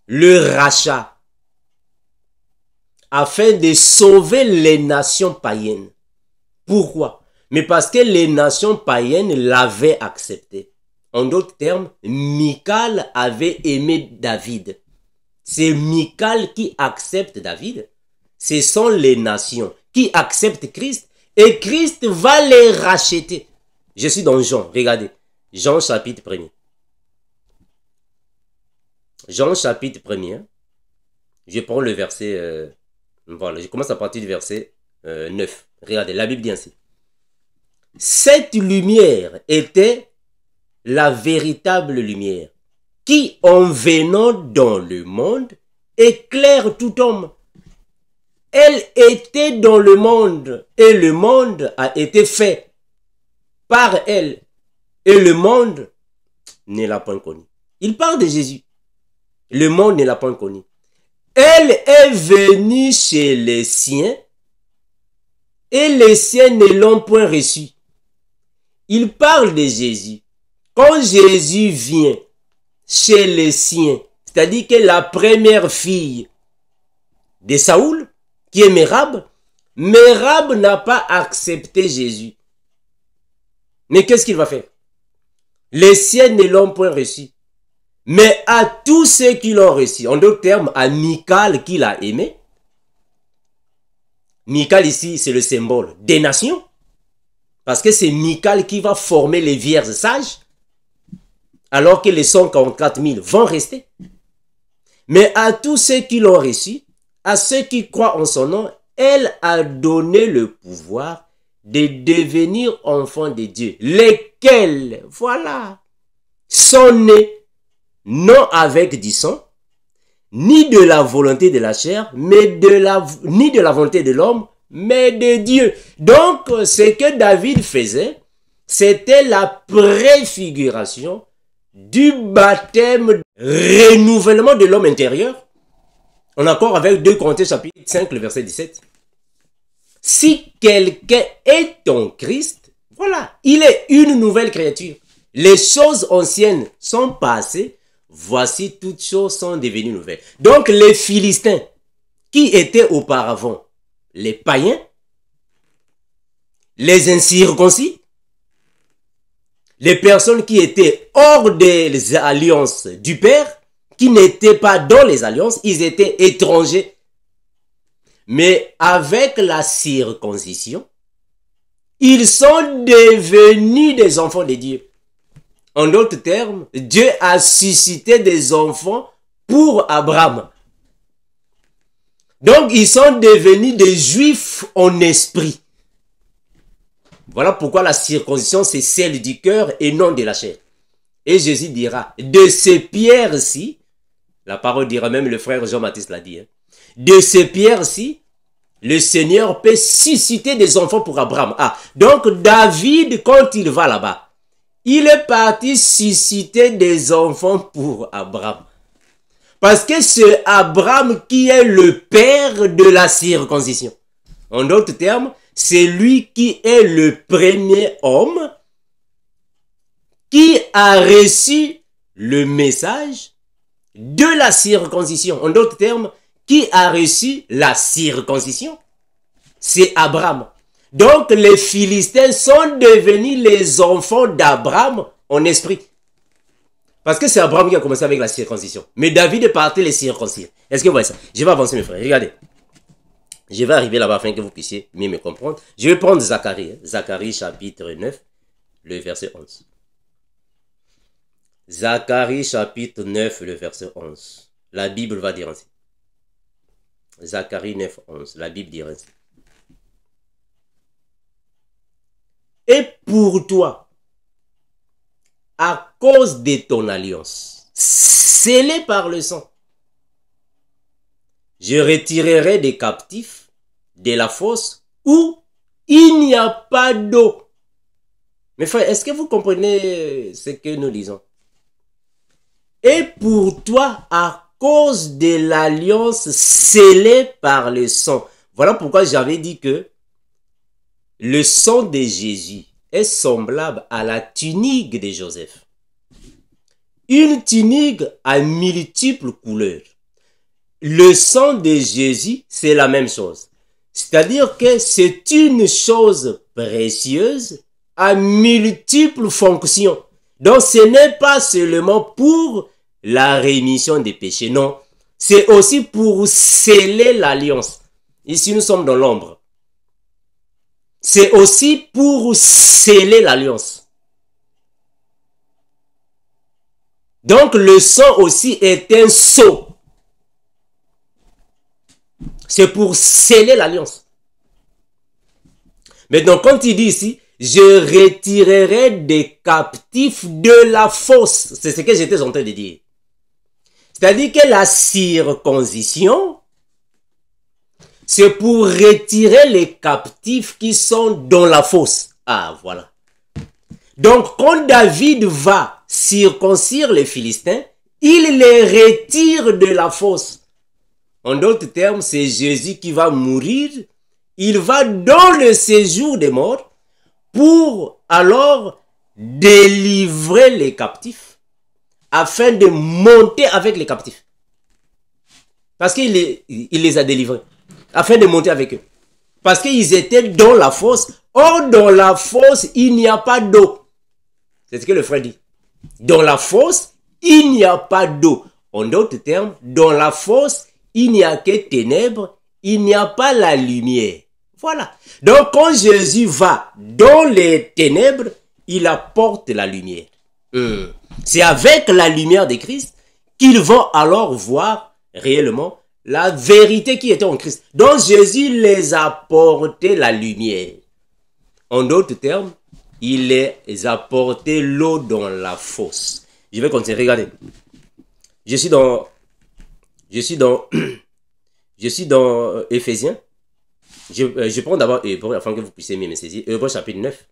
le rachat afin de sauver les nations païennes. Pourquoi? Mais parce que les nations païennes l'avaient accepté. En d'autres termes, Michal avait aimé David. C'est Michal qui accepte David. Ce sont les nations qui acceptent Christ. Et Christ va les racheter. Je suis dans Jean, regardez. Jean chapitre 1er. Jean chapitre 1er. Je prends le verset... voilà, je commence à partir du verset 9. Regardez, la Bible dit ainsi. Cette lumière était la véritable lumière qui, en venant dans le monde, éclaire tout homme. Elle était dans le monde et le monde a été fait par elle et le monde ne l'a point connu. Il parle de Jésus. Le monde ne l'a point connu. Elle est venue chez les siens et les siens ne l'ont point reçue. Il parle de Jésus. Quand Jésus vient chez les siens, c'est-à-dire que la première fille de Saoul, qui est Mérab, Mérab n'a pas accepté Jésus. Mais qu'est-ce qu'il va faire? Les siens ne l'ont point reçu. Mais à tous ceux qui l'ont reçu, en d'autres termes, à Michal qui l'a aimé, Michal ici, c'est le symbole des nations. Parce que c'est Michal qui va former les vierges sages, alors que les 144 000 vont rester. Mais à tous ceux qui l'ont reçu, à ceux qui croient en son nom, elle a donné le pouvoir de devenir enfants de Dieu. Lesquels, voilà, sont nés non avec du sang, ni de la volonté de la chair, mais ni de la volonté de l'homme, mais de Dieu. Donc, ce que David faisait, c'était la préfiguration du baptême, renouvellement de l'homme intérieur, en accord avec 2 Corinthiens chapitre 5, le verset 17. Si quelqu'un est en Christ, voilà, il est une nouvelle créature. Les choses anciennes sont passées, voici toutes choses sont devenues nouvelles. Donc les Philistins, qui étaient auparavant les païens, les incirconcis, les personnes qui étaient hors des alliances du Père, qui n'étaient pas dans les alliances, ils étaient étrangers. Mais avec la circoncision, ils sont devenus des enfants de Dieu. En d'autres termes, Dieu a suscité des enfants pour Abraham. Donc, ils sont devenus des juifs en esprit. Voilà pourquoi la circoncision, c'est celle du cœur et non de la chair. Et Jésus dira, de ces pierres-ci, la parole dira, même le frère Jean-Baptiste l'a dit, hein, de ces pierres-ci, le Seigneur peut susciter des enfants pour Abraham. Ah, donc David, quand il va là-bas, il est parti susciter des enfants pour Abraham. Parce que c'est Abraham qui est le père de la circoncision. En d'autres termes, c'est lui qui est le premier homme qui a reçu le message de la circoncision. En d'autres termes, qui a reçu la circoncision? C'est Abraham. Donc les Philistins sont devenus les enfants d'Abraham en esprit. Parce que c'est Abraham qui a commencé avec la circoncision. Mais David est parti les circoncire. Est-ce que vous voyez ça? Je vais avancer mes frères. Regardez. Je vais arriver là-bas afin que vous puissiez mieux me comprendre. Je vais prendre Zacharie. Hein. Zacharie chapitre 9, le verset 11. Zacharie chapitre 9, le verset 11. La Bible va dire ainsi. Zacharie 9, 11. La Bible dit ainsi. Et pour toi, à cause de ton alliance, scellée par le sang, je retirerai des captifs de la fosse où il n'y a pas d'eau. Mes frères, est-ce que vous comprenez ce que nous lisons? Et pour toi, à cause de l'alliance scellée par le sang. Voilà pourquoi j'avais dit que le sang de Jésus est semblable à la tunique de Joseph. Une tunique à multiples couleurs. Le sang de Jésus, c'est la même chose. C'est-à-dire que c'est une chose précieuse à multiples fonctions. Donc ce n'est pas seulement pour la rémission des péchés, non. C'est aussi pour sceller l'alliance. Ici, nous sommes dans l'ombre. C'est aussi pour sceller l'alliance. Donc le sang aussi est un sceau. C'est pour sceller l'alliance. Maintenant, quand il dit ici, je retirerai des captifs de la fosse. C'est ce que j'étais en train de dire. C'est-à-dire que la circoncision, c'est pour retirer les captifs qui sont dans la fosse. Ah, voilà. Donc, quand David va circoncire les Philistins, il les retire de la fosse. En d'autres termes, c'est Jésus qui va mourir. Il va dans le séjour des morts pour alors délivrer les captifs afin de monter avec les captifs. Parce qu'il les a délivrés afin de monter avec eux. Parce qu'ils étaient dans la fosse. Or, dans la fosse, il n'y a pas d'eau. C'est ce que le frère dit. Dans la fosse, il n'y a pas d'eau. En d'autres termes, dans la fosse, il n'y a que ténèbres, il n'y a pas la lumière. Voilà. Donc, quand Jésus va dans les ténèbres, il apporte la lumière. C'est avec la lumière de Christ qu'ils vont alors voir réellement la vérité qui était en Christ. Donc, Jésus les a apporté la lumière. En d'autres termes, il les a apporté l'eau dans la fosse. Je vais continuer. Regardez. Je suis dans Éphésiens. Je prends d'abord Hébreux afin que vous puissiez mieux me saisir. Hébreux chapitre 9.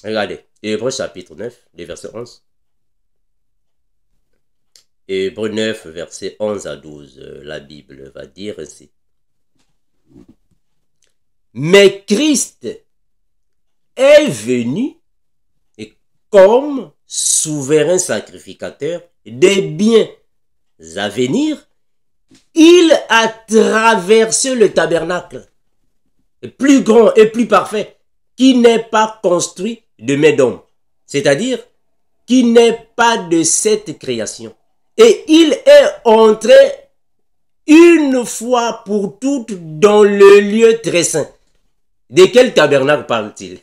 Regardez. Hébreux chapitre 9, les versets 11. Hébreux 9, versets 11 à 12. La Bible va dire ainsi. Mais Christ est venu et comme souverain sacrificateur des biens à venir, il a traversé le tabernacle, plus grand et plus parfait, qui n'est pas construit de main d'homme, c'est-à-dire qui n'est pas de cette création. Et il est entré une fois pour toutes dans le lieu très saint. De quel tabernacle parle-t-il?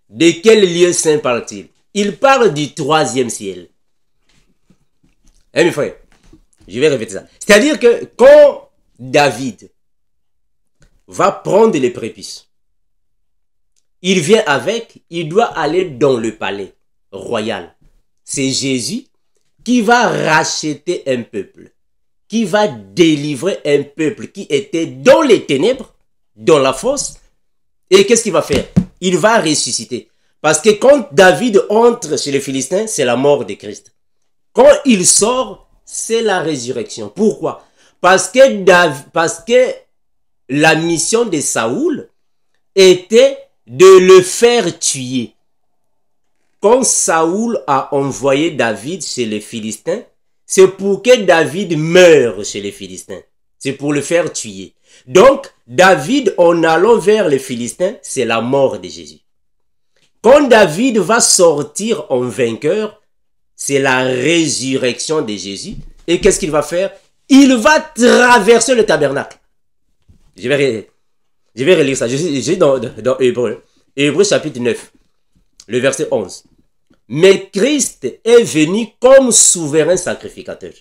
De quel lieu saint parle-t-il? Il parle du troisième ciel. Mes frères, je vais répéter ça. C'est-à-dire que quand David va prendre les prépuces, il vient avec, il doit aller dans le palais royal. C'est Jésus qui va racheter un peuple, qui va délivrer un peuple qui était dans les ténèbres, dans la fosse. Et qu'est-ce qu'il va faire? Il va ressusciter. Parce que quand David entre chez les Philistins, c'est la mort de Christ. Quand il sort, c'est la résurrection. Pourquoi? Parce que la mission de Saoul était de le faire tuer. Quand Saoul a envoyé David chez les Philistins, c'est pour que David meure chez les Philistins. C'est pour le faire tuer. Donc, David, en allant vers les Philistins, c'est la mort de Jésus. Quand David va sortir en vainqueur, c'est la résurrection de Jésus. Et qu'est-ce qu'il va faire? Il va traverser le tabernacle. Je vais relire ça. Je suis dans Hébreu. Hébreu chapitre 9, le verset 11. Mais Christ est venu comme souverain sacrificateur.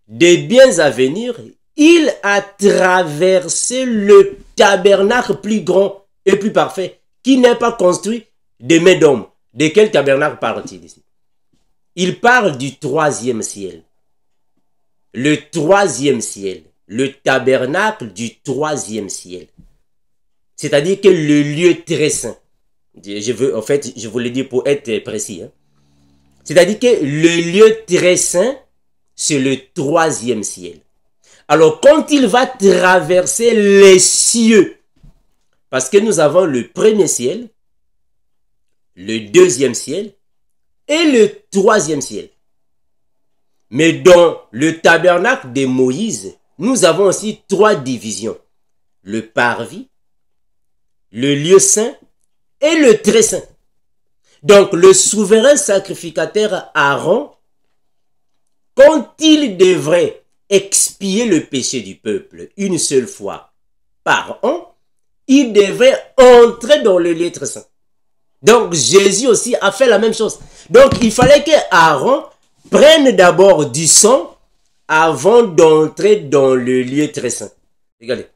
Des biens à venir, il a traversé le tabernacle plus grand et plus parfait, qui n'est pas construit de mains d'homme. De quel tabernacle parle-t-il ici? Il parle du troisième ciel. Le troisième ciel. Le tabernacle du troisième ciel. C'est-à-dire que le lieu très saint. Je vous le dis pour être précis. C'est-à-dire que le lieu très saint, c'est le troisième ciel. Alors, quand il va traverser les cieux, parce que nous avons le premier ciel, le deuxième ciel et le troisième ciel. Mais dans le tabernacle de Moïse, nous avons aussi trois divisions. Le parvis, le lieu saint et le très saint. Donc, le souverain sacrificateur Aaron, quand il devrait expier le péché du peuple une seule fois par an, il devait entrer dans le lieu très saint. Donc, Jésus aussi a fait la même chose. Donc, il fallait que Aaron prenne d'abord du sang avant d'entrer dans le lieu très saint. Regardez.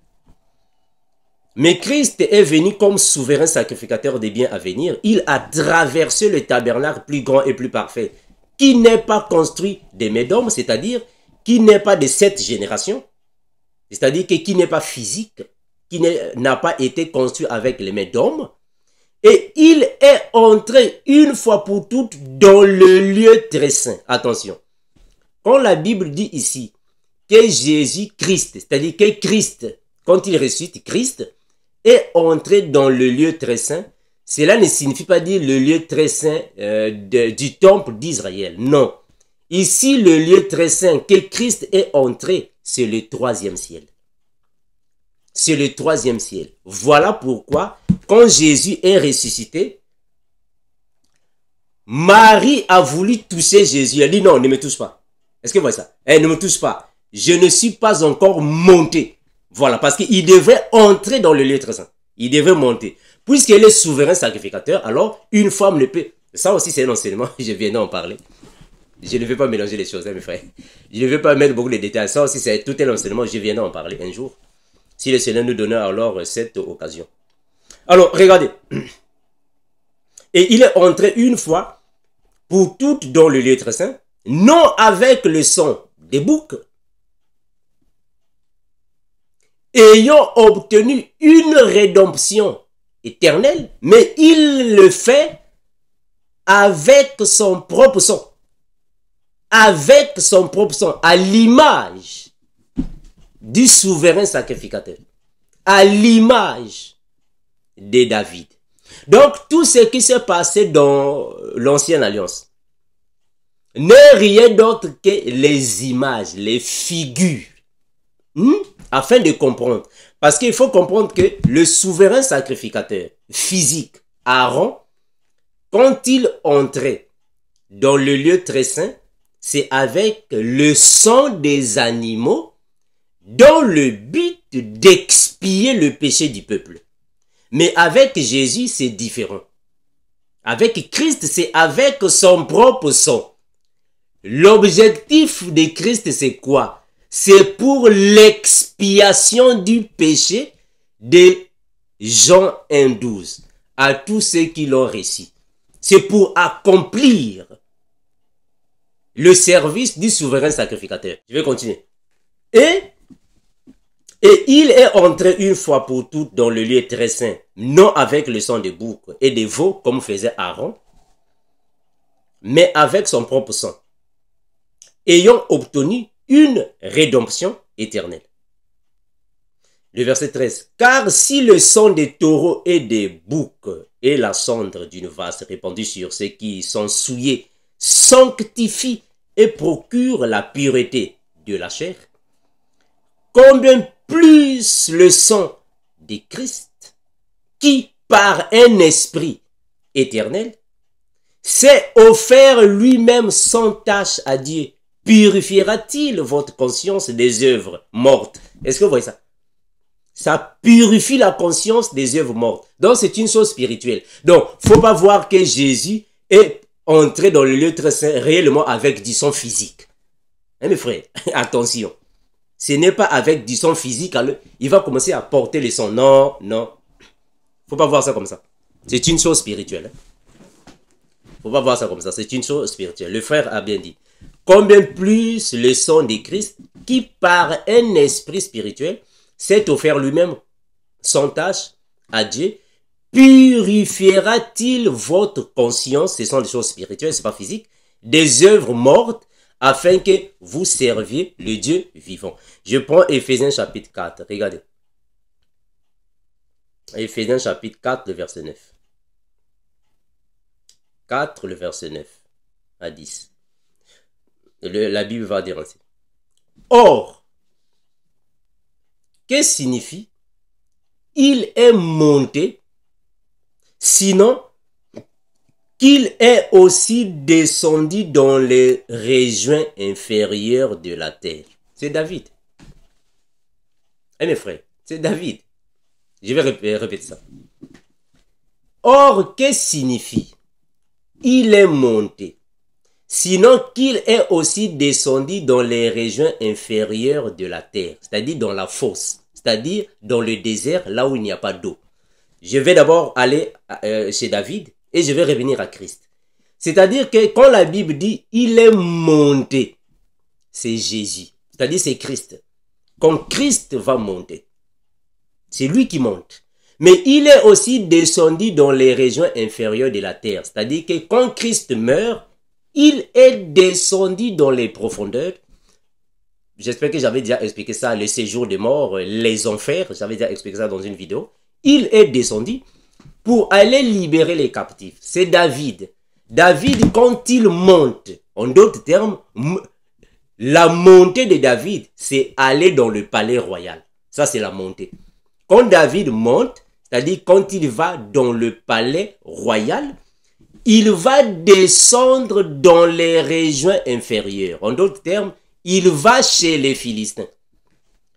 Mais Christ est venu comme souverain sacrificateur des biens à venir. Il a traversé le tabernacle plus grand et plus parfait, qui n'est pas construit des mains d'hommes, c'est-à-dire qui n'est pas de cette génération, c'est-à-dire qui n'est pas physique, qui n'a pas été construit avec les mains d'hommes. Et il est entré une fois pour toutes dans le lieu très saint. Attention, quand la Bible dit ici que Jésus-Christ, c'est-à-dire que Christ, quand il ressuscite, Christ est entré dans le lieu très saint, cela ne signifie pas dire le lieu très saint du temple d'Israël. Non. Ici, le lieu très saint que Christ est entré, c'est le troisième ciel. C'est le troisième ciel. Voilà pourquoi, quand Jésus est ressuscité, Marie a voulu toucher Jésus. Elle dit non, ne me touche pas. Est-ce que vous voyez ça? Elle ne me touche pas. Je ne suis pas encore monté. Voilà, parce qu'il devrait entrer dans le lieu très saint. Il devrait monter. Puisqu'il est souverain sacrificateur, alors une femme ne peut... Ça aussi, c'est un enseignement, je viens d'en parler. Je ne vais pas mélanger les choses, mes frères. Je ne vais pas mettre beaucoup de détails. Ça aussi, c'est tout un enseignement, je viens d'en parler un jour. Si le Seigneur nous donnait alors cette occasion. Alors, regardez. Et il est entré une fois pour toutes dans le lieu très saint, non avec le sang des boucs, ayant obtenu une rédemption éternelle, mais il le fait avec son propre sang. Avec son propre sang, à l'image du souverain sacrificateur, à l'image de David. Donc, tout ce qui s'est passé dans l'ancienne alliance n'est rien d'autre que les images, les figures, afin de comprendre. Parce qu'il faut comprendre que le souverain sacrificateur physique, Aaron, quand il entrait dans le lieu très saint, c'est avec le sang des animaux dans le but d'expier le péché du peuple. Mais avec Jésus, c'est différent. Avec Christ, c'est avec son propre sang. L'objectif de Christ, c'est quoi? C'est pour l'expiation du péché de Jean 1,12 à tous ceux qui l'ont reçu. C'est pour accomplir le service du souverain sacrificateur. Je vais continuer. Et il est entré une fois pour toutes dans le lieu très saint, non avec le sang de bouc et de veau comme faisait Aaron, mais avec son propre sang, ayant obtenu une rédemption éternelle. Le verset 13. Car si le sang des taureaux et des boucs et la cendre d'une vache répandue sur ceux qui sont souillés sanctifie et procure la pureté de la chair, combien plus le sang de Christ, qui par un esprit éternel s'est offert lui-même sans tache à Dieu, purifiera-t-il votre conscience des œuvres mortes? Est-ce que vous voyez ça? Ça purifie la conscience des œuvres mortes. Donc c'est une chose spirituelle. Donc il ne faut pas voir que Jésus est entré dans le lieu très saint réellement avec du sang physique. Hein, mes frères, attention. Ce n'est pas avec du sang physique, il va commencer à porter le sang. Non, non. Il ne faut pas voir ça comme ça. C'est une chose spirituelle. Il ne faut pas voir ça comme ça. C'est une chose spirituelle. Le frère a bien dit. Combien plus le sang de Christ, qui par un esprit spirituel s'est offert lui-même sans tâche à Dieu, purifiera-t-il votre conscience, ce sont des choses spirituelles, ce n'est pas physique, des œuvres mortes, afin que vous serviez le Dieu vivant. Je prends Éphésiens chapitre 4. Regardez. Éphésiens chapitre 4, le verset 9. 4, le verset 9 à 10. La Bible va dire ainsi. Or, que signifie il est monté, sinon qu'il est aussi descendu dans les régions inférieures de la terre. C'est David. Mes frères, c'est David. Je vais répéter ça. Or, que signifie il est monté, sinon qu'il est aussi descendu dans les régions inférieures de la terre, c'est-à-dire dans la fosse, c'est-à-dire dans le désert, là où il n'y a pas d'eau. Je vais d'abord aller chez David et je vais revenir à Christ. C'est-à-dire que quand la Bible dit « il est monté », c'est Jésus, c'est-à-dire c'est Christ. Quand Christ va monter, c'est lui qui monte. Mais il est aussi descendu dans les régions inférieures de la terre. C'est-à-dire que quand Christ meurt, il est descendu dans les profondeurs. J'espère que j'avais déjà expliqué ça, le séjour des morts, les enfers. J'avais déjà expliqué ça dans une vidéo. Il est descendu pour aller libérer les captifs. C'est David. David, quand il monte, en d'autres termes, la montée de David, c'est aller dans le palais royal. Ça, c'est la montée. Quand David monte, c'est-à-dire quand il va dans le palais royal, il va descendre dans les régions inférieures. En d'autres termes, il va chez les Philistins.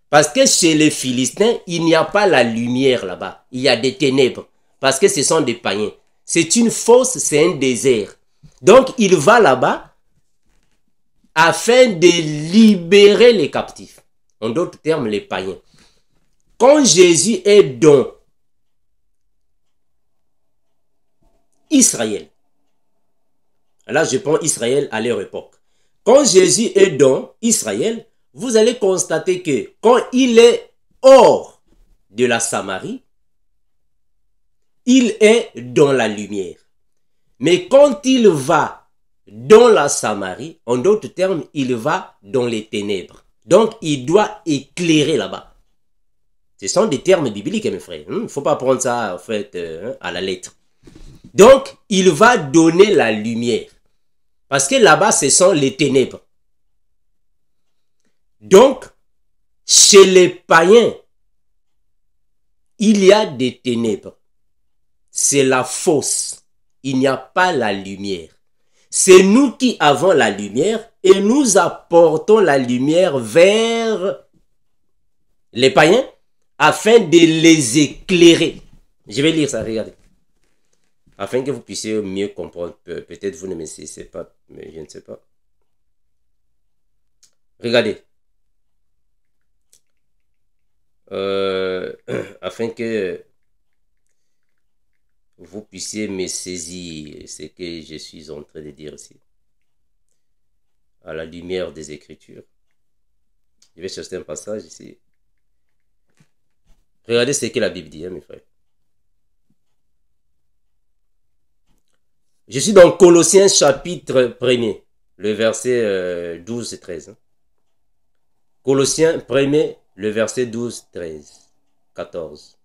Parce que chez les Philistins, il n'y a pas la lumière là-bas. Il y a des ténèbres. Parce que ce sont des païens. C'est une fosse, c'est un désert. Donc, il va là-bas afin de libérer les captifs. En d'autres termes, les païens. Quand Jésus est dans Israël, là je prends Israël à leur époque. Quand Jésus est dans Israël, vous allez constater que quand il est hors de la Samarie, il est dans la lumière. Mais quand il va dans la Samarie, en d'autres termes, il va dans les ténèbres. Donc, il doit éclairer là-bas. Ce sont des termes bibliques, mes frères. Il ne faut pas prendre ça, en fait, à la lettre. Donc, il va donner la lumière. Parce que là-bas, ce sont les ténèbres. Donc, chez les païens, il y a des ténèbres. C'est la fosse. Il n'y a pas la lumière. C'est nous qui avons la lumière et nous apportons la lumière vers les païens, afin de les éclairer. Je vais lire ça, regardez. Afin que vous puissiez mieux comprendre. Peut-être vous ne me saisissez pas, mais je ne sais pas. Regardez. Afin que vous puissiez me saisir ce que je suis en train de dire ici. À la lumière des Écritures. Je vais chercher un passage ici. Regardez ce que la Bible dit, hein, mes frères. Je suis dans Colossiens chapitre 1er, le verset 12 et 13. Hein. Colossiens 1er, le verset 12, 13, 14.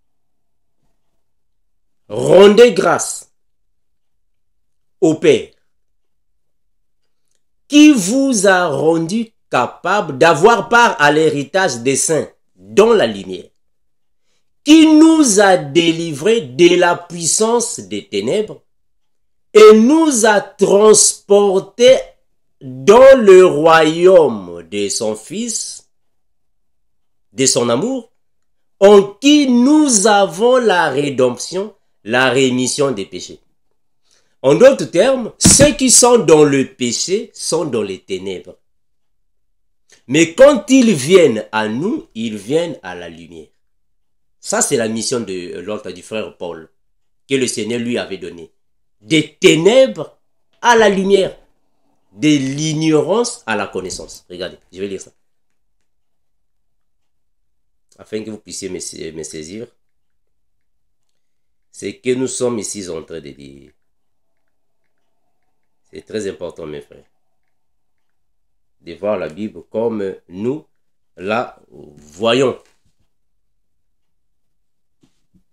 Rendez grâce au Père qui vous a rendu capable d'avoir part à l'héritage des saints dans la lumière, qui nous a délivrés de la puissance des ténèbres et nous a transportés dans le royaume de son Fils, de son amour, en qui nous avons la rédemption, la rémission des péchés. En d'autres termes, ceux qui sont dans le péché sont dans les ténèbres. Mais quand ils viennent à nous, ils viennent à la lumière. Ça, c'est la mission de l'autre du frère Paul, que le Seigneur lui avait donné. Des ténèbres à la lumière, de l'ignorance à la connaissance. Regardez, je vais lire ça. Afin que vous puissiez me saisir, c'est que nous sommes ici en train de lire. C'est très important, mes frères, de voir la Bible comme nous la voyons.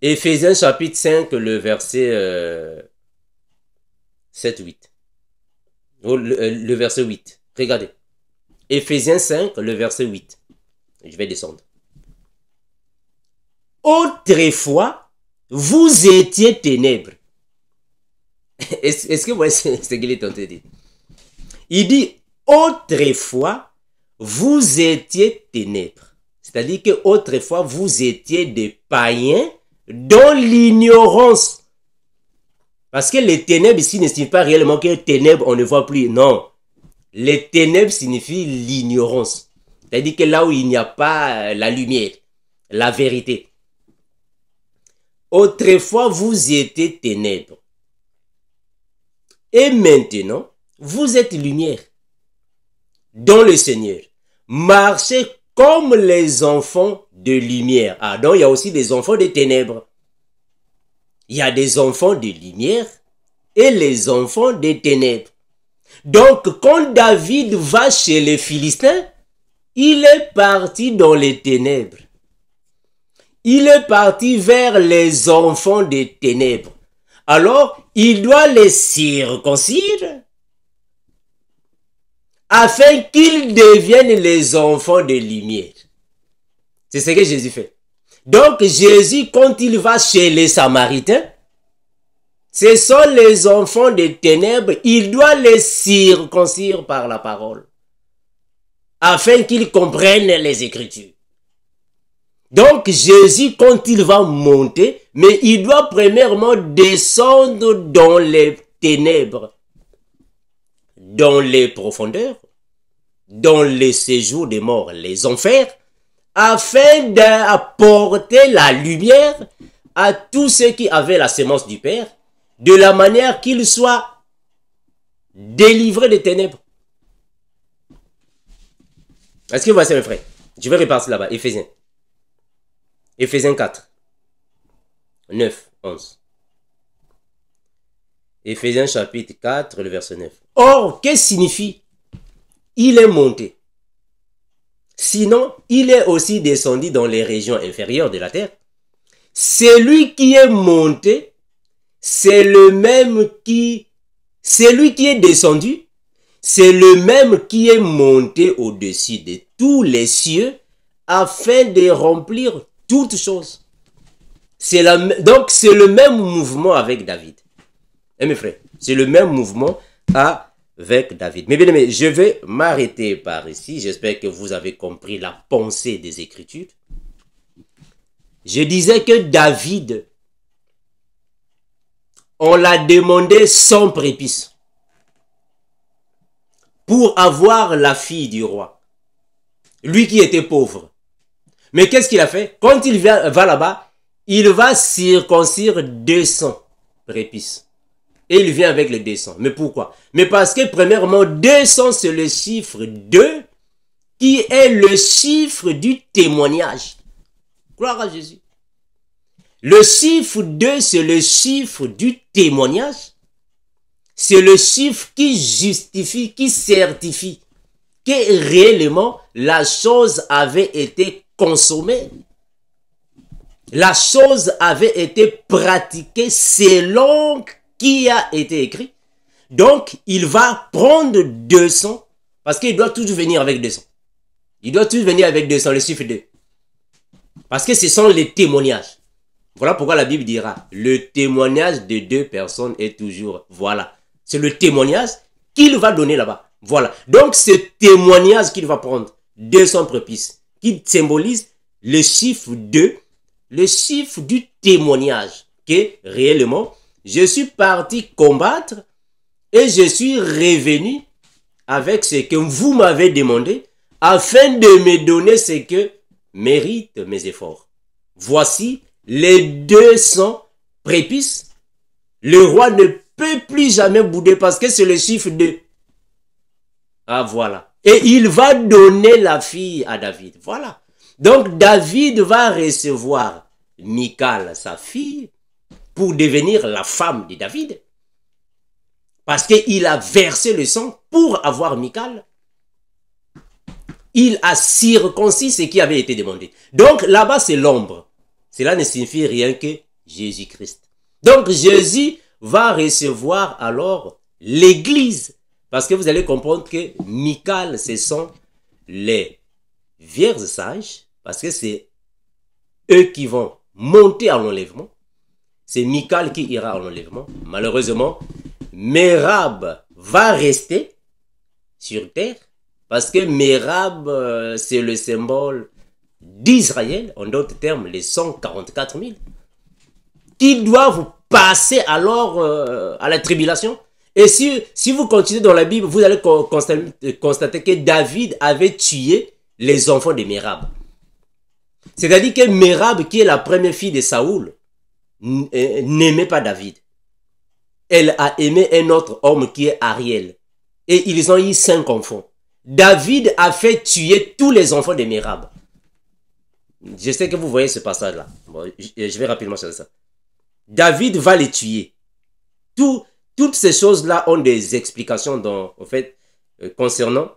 Éphésiens chapitre 5, le verset 7-8. Le verset 8. Regardez. Éphésiens 5, le verset 8. Je vais descendre. Autrefois, vous étiez ténèbres. Est-ce que vous voyez ce qu'il est en train de dire? Il dit, autrefois, vous étiez ténèbres. C'est-à-dire que autrefois, vous étiez des païens dans l'ignorance. Parce que les ténèbres ici ne signifient pas réellement que les ténèbres, on ne voit plus. Non. Les ténèbres signifient l'ignorance. C'est-à-dire que là où il n'y a pas la lumière, la vérité. Autrefois, vous étiez ténèbres. Et maintenant, vous êtes lumière dans le Seigneur. Marchez comme les enfants de lumière. Ah, donc il y a aussi des enfants de ténèbres. Il y a des enfants de lumière et les enfants des ténèbres. Donc, quand David va chez les Philistins, il est parti dans les ténèbres. Il est parti vers les enfants des ténèbres. Alors, il doit les circoncire afin qu'ils deviennent les enfants de lumière. C'est ce que Jésus fait. Donc, Jésus, quand il va chez les Samaritains, ce sont les enfants des ténèbres, il doit les circoncire par la parole, afin qu'ils comprennent les Écritures. Donc, Jésus, quand il va monter, mais il doit premièrement descendre dans les ténèbres, dans les profondeurs, dans les séjours des morts, les enfers, afin d'apporter la lumière à tous ceux qui avaient la sémence du Père, de la manière qu'ils soient délivrés des ténèbres. Est-ce que vous voyez mes frères? Je vais repartir là-bas, Éphésiens. Éphésiens 4, 9, 11. Éphésiens chapitre 4, le verset 9. Or, qu'est-ce que signifie? Il est monté. Sinon, il est aussi descendu dans les régions inférieures de la terre. Celui qui est monté, c'est le même qui... Celui qui est descendu, c'est le même qui est monté au-dessus de tous les cieux afin de remplir toutes choses. Donc, c'est le même mouvement avec David. Et mes frères, c'est le même mouvement avec David. Mais bien aimé, je vais m'arrêter par ici. J'espère que vous avez compris la pensée des Écritures. Je disais que David, on l'a demandé 100 prépices pour avoir la fille du roi. Lui qui était pauvre. Mais qu'est-ce qu'il a fait? Quand il va là-bas, il va circoncire 200 prépices. Et il vient avec les 200. Mais pourquoi? Mais parce que premièrement, 200 c'est le chiffre 2 qui est le chiffre du témoignage. Gloire à Jésus. Le chiffre 2 c'est le chiffre du témoignage. C'est le chiffre qui justifie, qui certifie que réellement la chose avait été consommée. La chose avait été pratiquée selon qui a été écrit. Donc, il va prendre 200 parce qu'il doit toujours venir avec 200. Il doit toujours venir avec 200, le chiffre 2. Parce que ce sont les témoignages. Voilà pourquoi la Bible dira, le témoignage de 2 personnes est toujours, voilà. C'est le témoignage qu'il va donner là-bas. Voilà. Donc, ce témoignage qu'il va prendre, 200 prépices, qui symbolise le chiffre 2, le chiffre du témoignage, que réellement, je suis parti combattre et je suis revenu avec ce que vous m'avez demandé afin de me donner ce que méritent mes efforts. Voici les 200 prépices. Le roi ne peut plus jamais bouder parce que c'est le chiffre 2. Ah voilà. Et il va donner la fille à David. Voilà. Donc David va recevoir Michal, sa fille, pour devenir la femme de David. Parce qu'il a versé le sang pour avoir Michal. Il a circoncis ce qui avait été demandé. Donc là-bas, c'est l'ombre. Cela ne signifie rien que Jésus-Christ. Donc Jésus va recevoir alors l'église. Parce que vous allez comprendre que Michal, ce sont les vierges sages. Parce que c'est eux qui vont monter à l'enlèvement. C'est Michal qui ira à l'enlèvement. Malheureusement, Mérab va rester sur terre. Parce que Mérab, c'est le symbole d'Israël, en d'autres termes, les 144 000, qui doivent passer alors à la tribulation. Et si vous continuez dans la Bible, vous allez constater que David avait tué les enfants de Mérab. C'est-à-dire que Mérab, qui est la première fille de Saoul, n'aimait pas David. Elle a aimé un autre homme qui est Ariel. Et ils ont eu 5 enfants. David a fait tuer tous les enfants de Mérab. Je sais que vous voyez ce passage-là. Bon, je vais rapidement sur ça. David va les tuer. Toutes ces choses-là ont des explications dans, en fait, concernant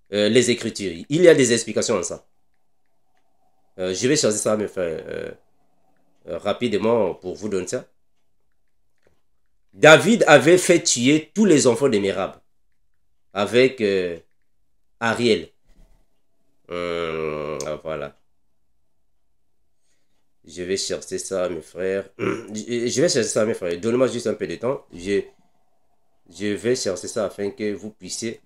les Écritures. Il y a des explications en ça. Je vais chercher ça, mes frères, rapidement pour vous donner ça. David avait fait tuer tous les enfants de Mérab avec Ariel. Voilà. Je vais chercher ça, mes frères. Je vais chercher ça, mes frères. Donnez-moi juste un peu de temps. Je vais chercher ça afin que vous puissiez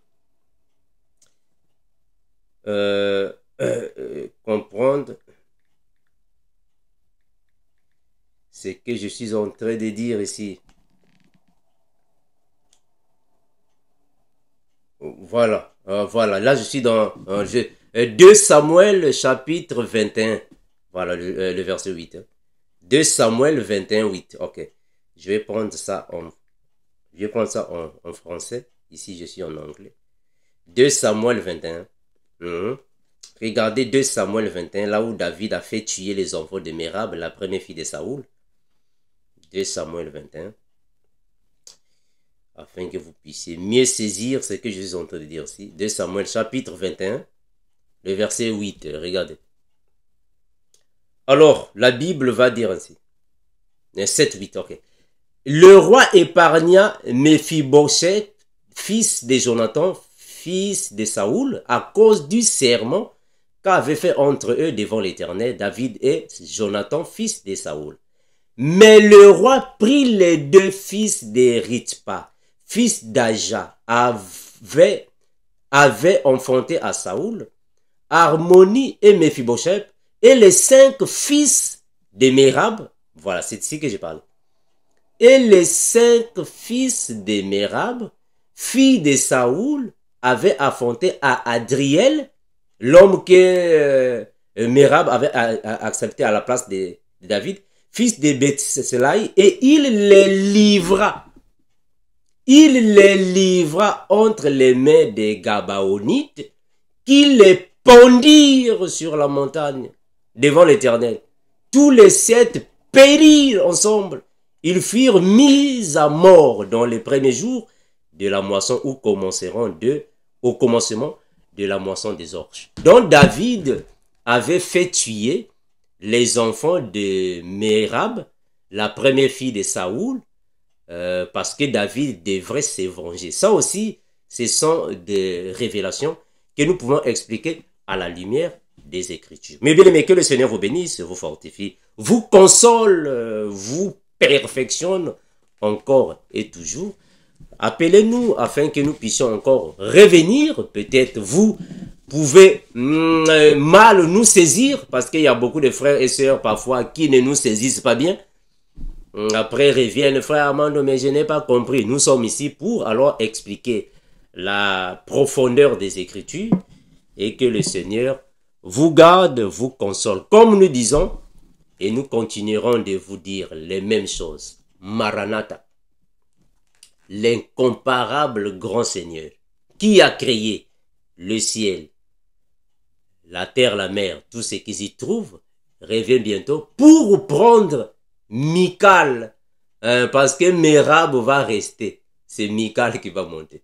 comprendre ce que je suis en train de dire ici. Voilà, voilà. Là, je suis dans 2 Samuel chapitre 21. Voilà le verset 8. 2 Samuel 21, 8. Ok. Je vais prendre ça en français. Ici, je suis en anglais. 2 Samuel 21. Regardez 2 Samuel 21, là où David a fait tuer les enfants de Mérab, la première fille de Saoul. 2 Samuel 21. Afin que vous puissiez mieux saisir ce que je suis en train de dire ici. 2 Samuel chapitre 21, le verset 8. Regardez. Alors, la Bible va dire ainsi. 7, 8, ok. Le roi épargna Méphibosheth, fils de Jonathan, fils de Saoul, à cause du serment qu'avait fait entre eux devant l'Éternel David et Jonathan, fils de Saoul. Mais le roi prit les 2 fils de Ritpa, fils d'Aja, avait enfanté à Saoul, Harmonie et Méphibosheth, Et les 5 fils de Mérab, voilà, c'est ici que je parle. Et les 5 fils de Mérab, fille de Saoul, avaient affronté à Adriel, l'homme que Mérab avait accepté à la place de David, fils de Bethselaï, et il les livra. Il les livra entre les mains des Gabaonites, qui les pendirent sur la montagne devant l'Éternel. Tous les 7 périrent ensemble. Ils furent mis à mort dans les premiers jours de la moisson au commencement de la moisson des orges. Donc David avait fait tuer les enfants de Mérab, la première fille de Saoul, parce que David devrait se venger. Ça aussi, ce sont des révélations que nous pouvons expliquer à la lumière des Écritures. Mais bien aimé, que le Seigneur vous bénisse, vous fortifie, vous console, vous perfectionne encore et toujours. Appelez-nous afin que nous puissions encore revenir. Peut-être vous pouvez mal nous saisir, parce qu'il y a beaucoup de frères et sœurs parfois qui ne nous saisissent pas bien. Après reviennent, frère Armando, mais je n'ai pas compris. Nous sommes ici pour alors expliquer la profondeur des Écritures et que le Seigneur vous garde, vous console. Comme nous disons, et nous continuerons de vous dire les mêmes choses. Maranatha, l'incomparable grand Seigneur, qui a créé le ciel, la terre, la mer, tout ce qui s'y trouve, revient bientôt pour prendre Michal, parce que Mérab va rester. C'est Michal qui va monter.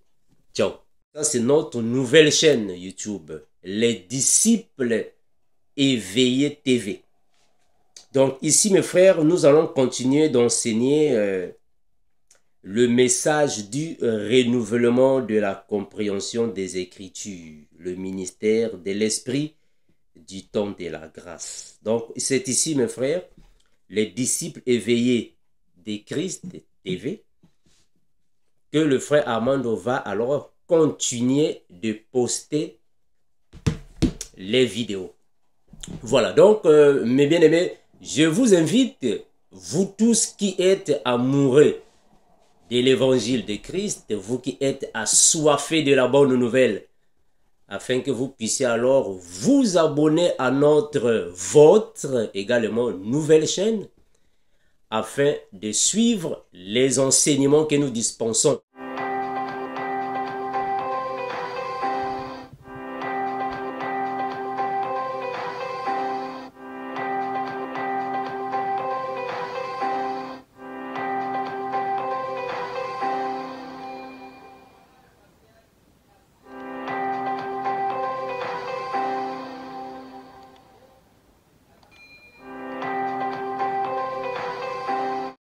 Ciao. Ça, c'est notre nouvelle chaîne YouTube, Les Disciples Éveillés TV. Donc ici, mes frères, nous allons continuer d'enseigner le message du renouvellement de la compréhension des Écritures, le ministère de l'Esprit du temps de la grâce. Donc c'est ici, mes frères, les disciples éveillés de Christ TV, que le frère Armando va alors continuer de poster les vidéos. Voilà, donc mes bien-aimés, je vous invite, vous tous qui êtes amoureux de l'évangile de Christ, vous qui êtes assoiffés de la bonne nouvelle, afin que vous puissiez alors vous abonner à votre également nouvelle chaîne, afin de suivre les enseignements que nous dispensons.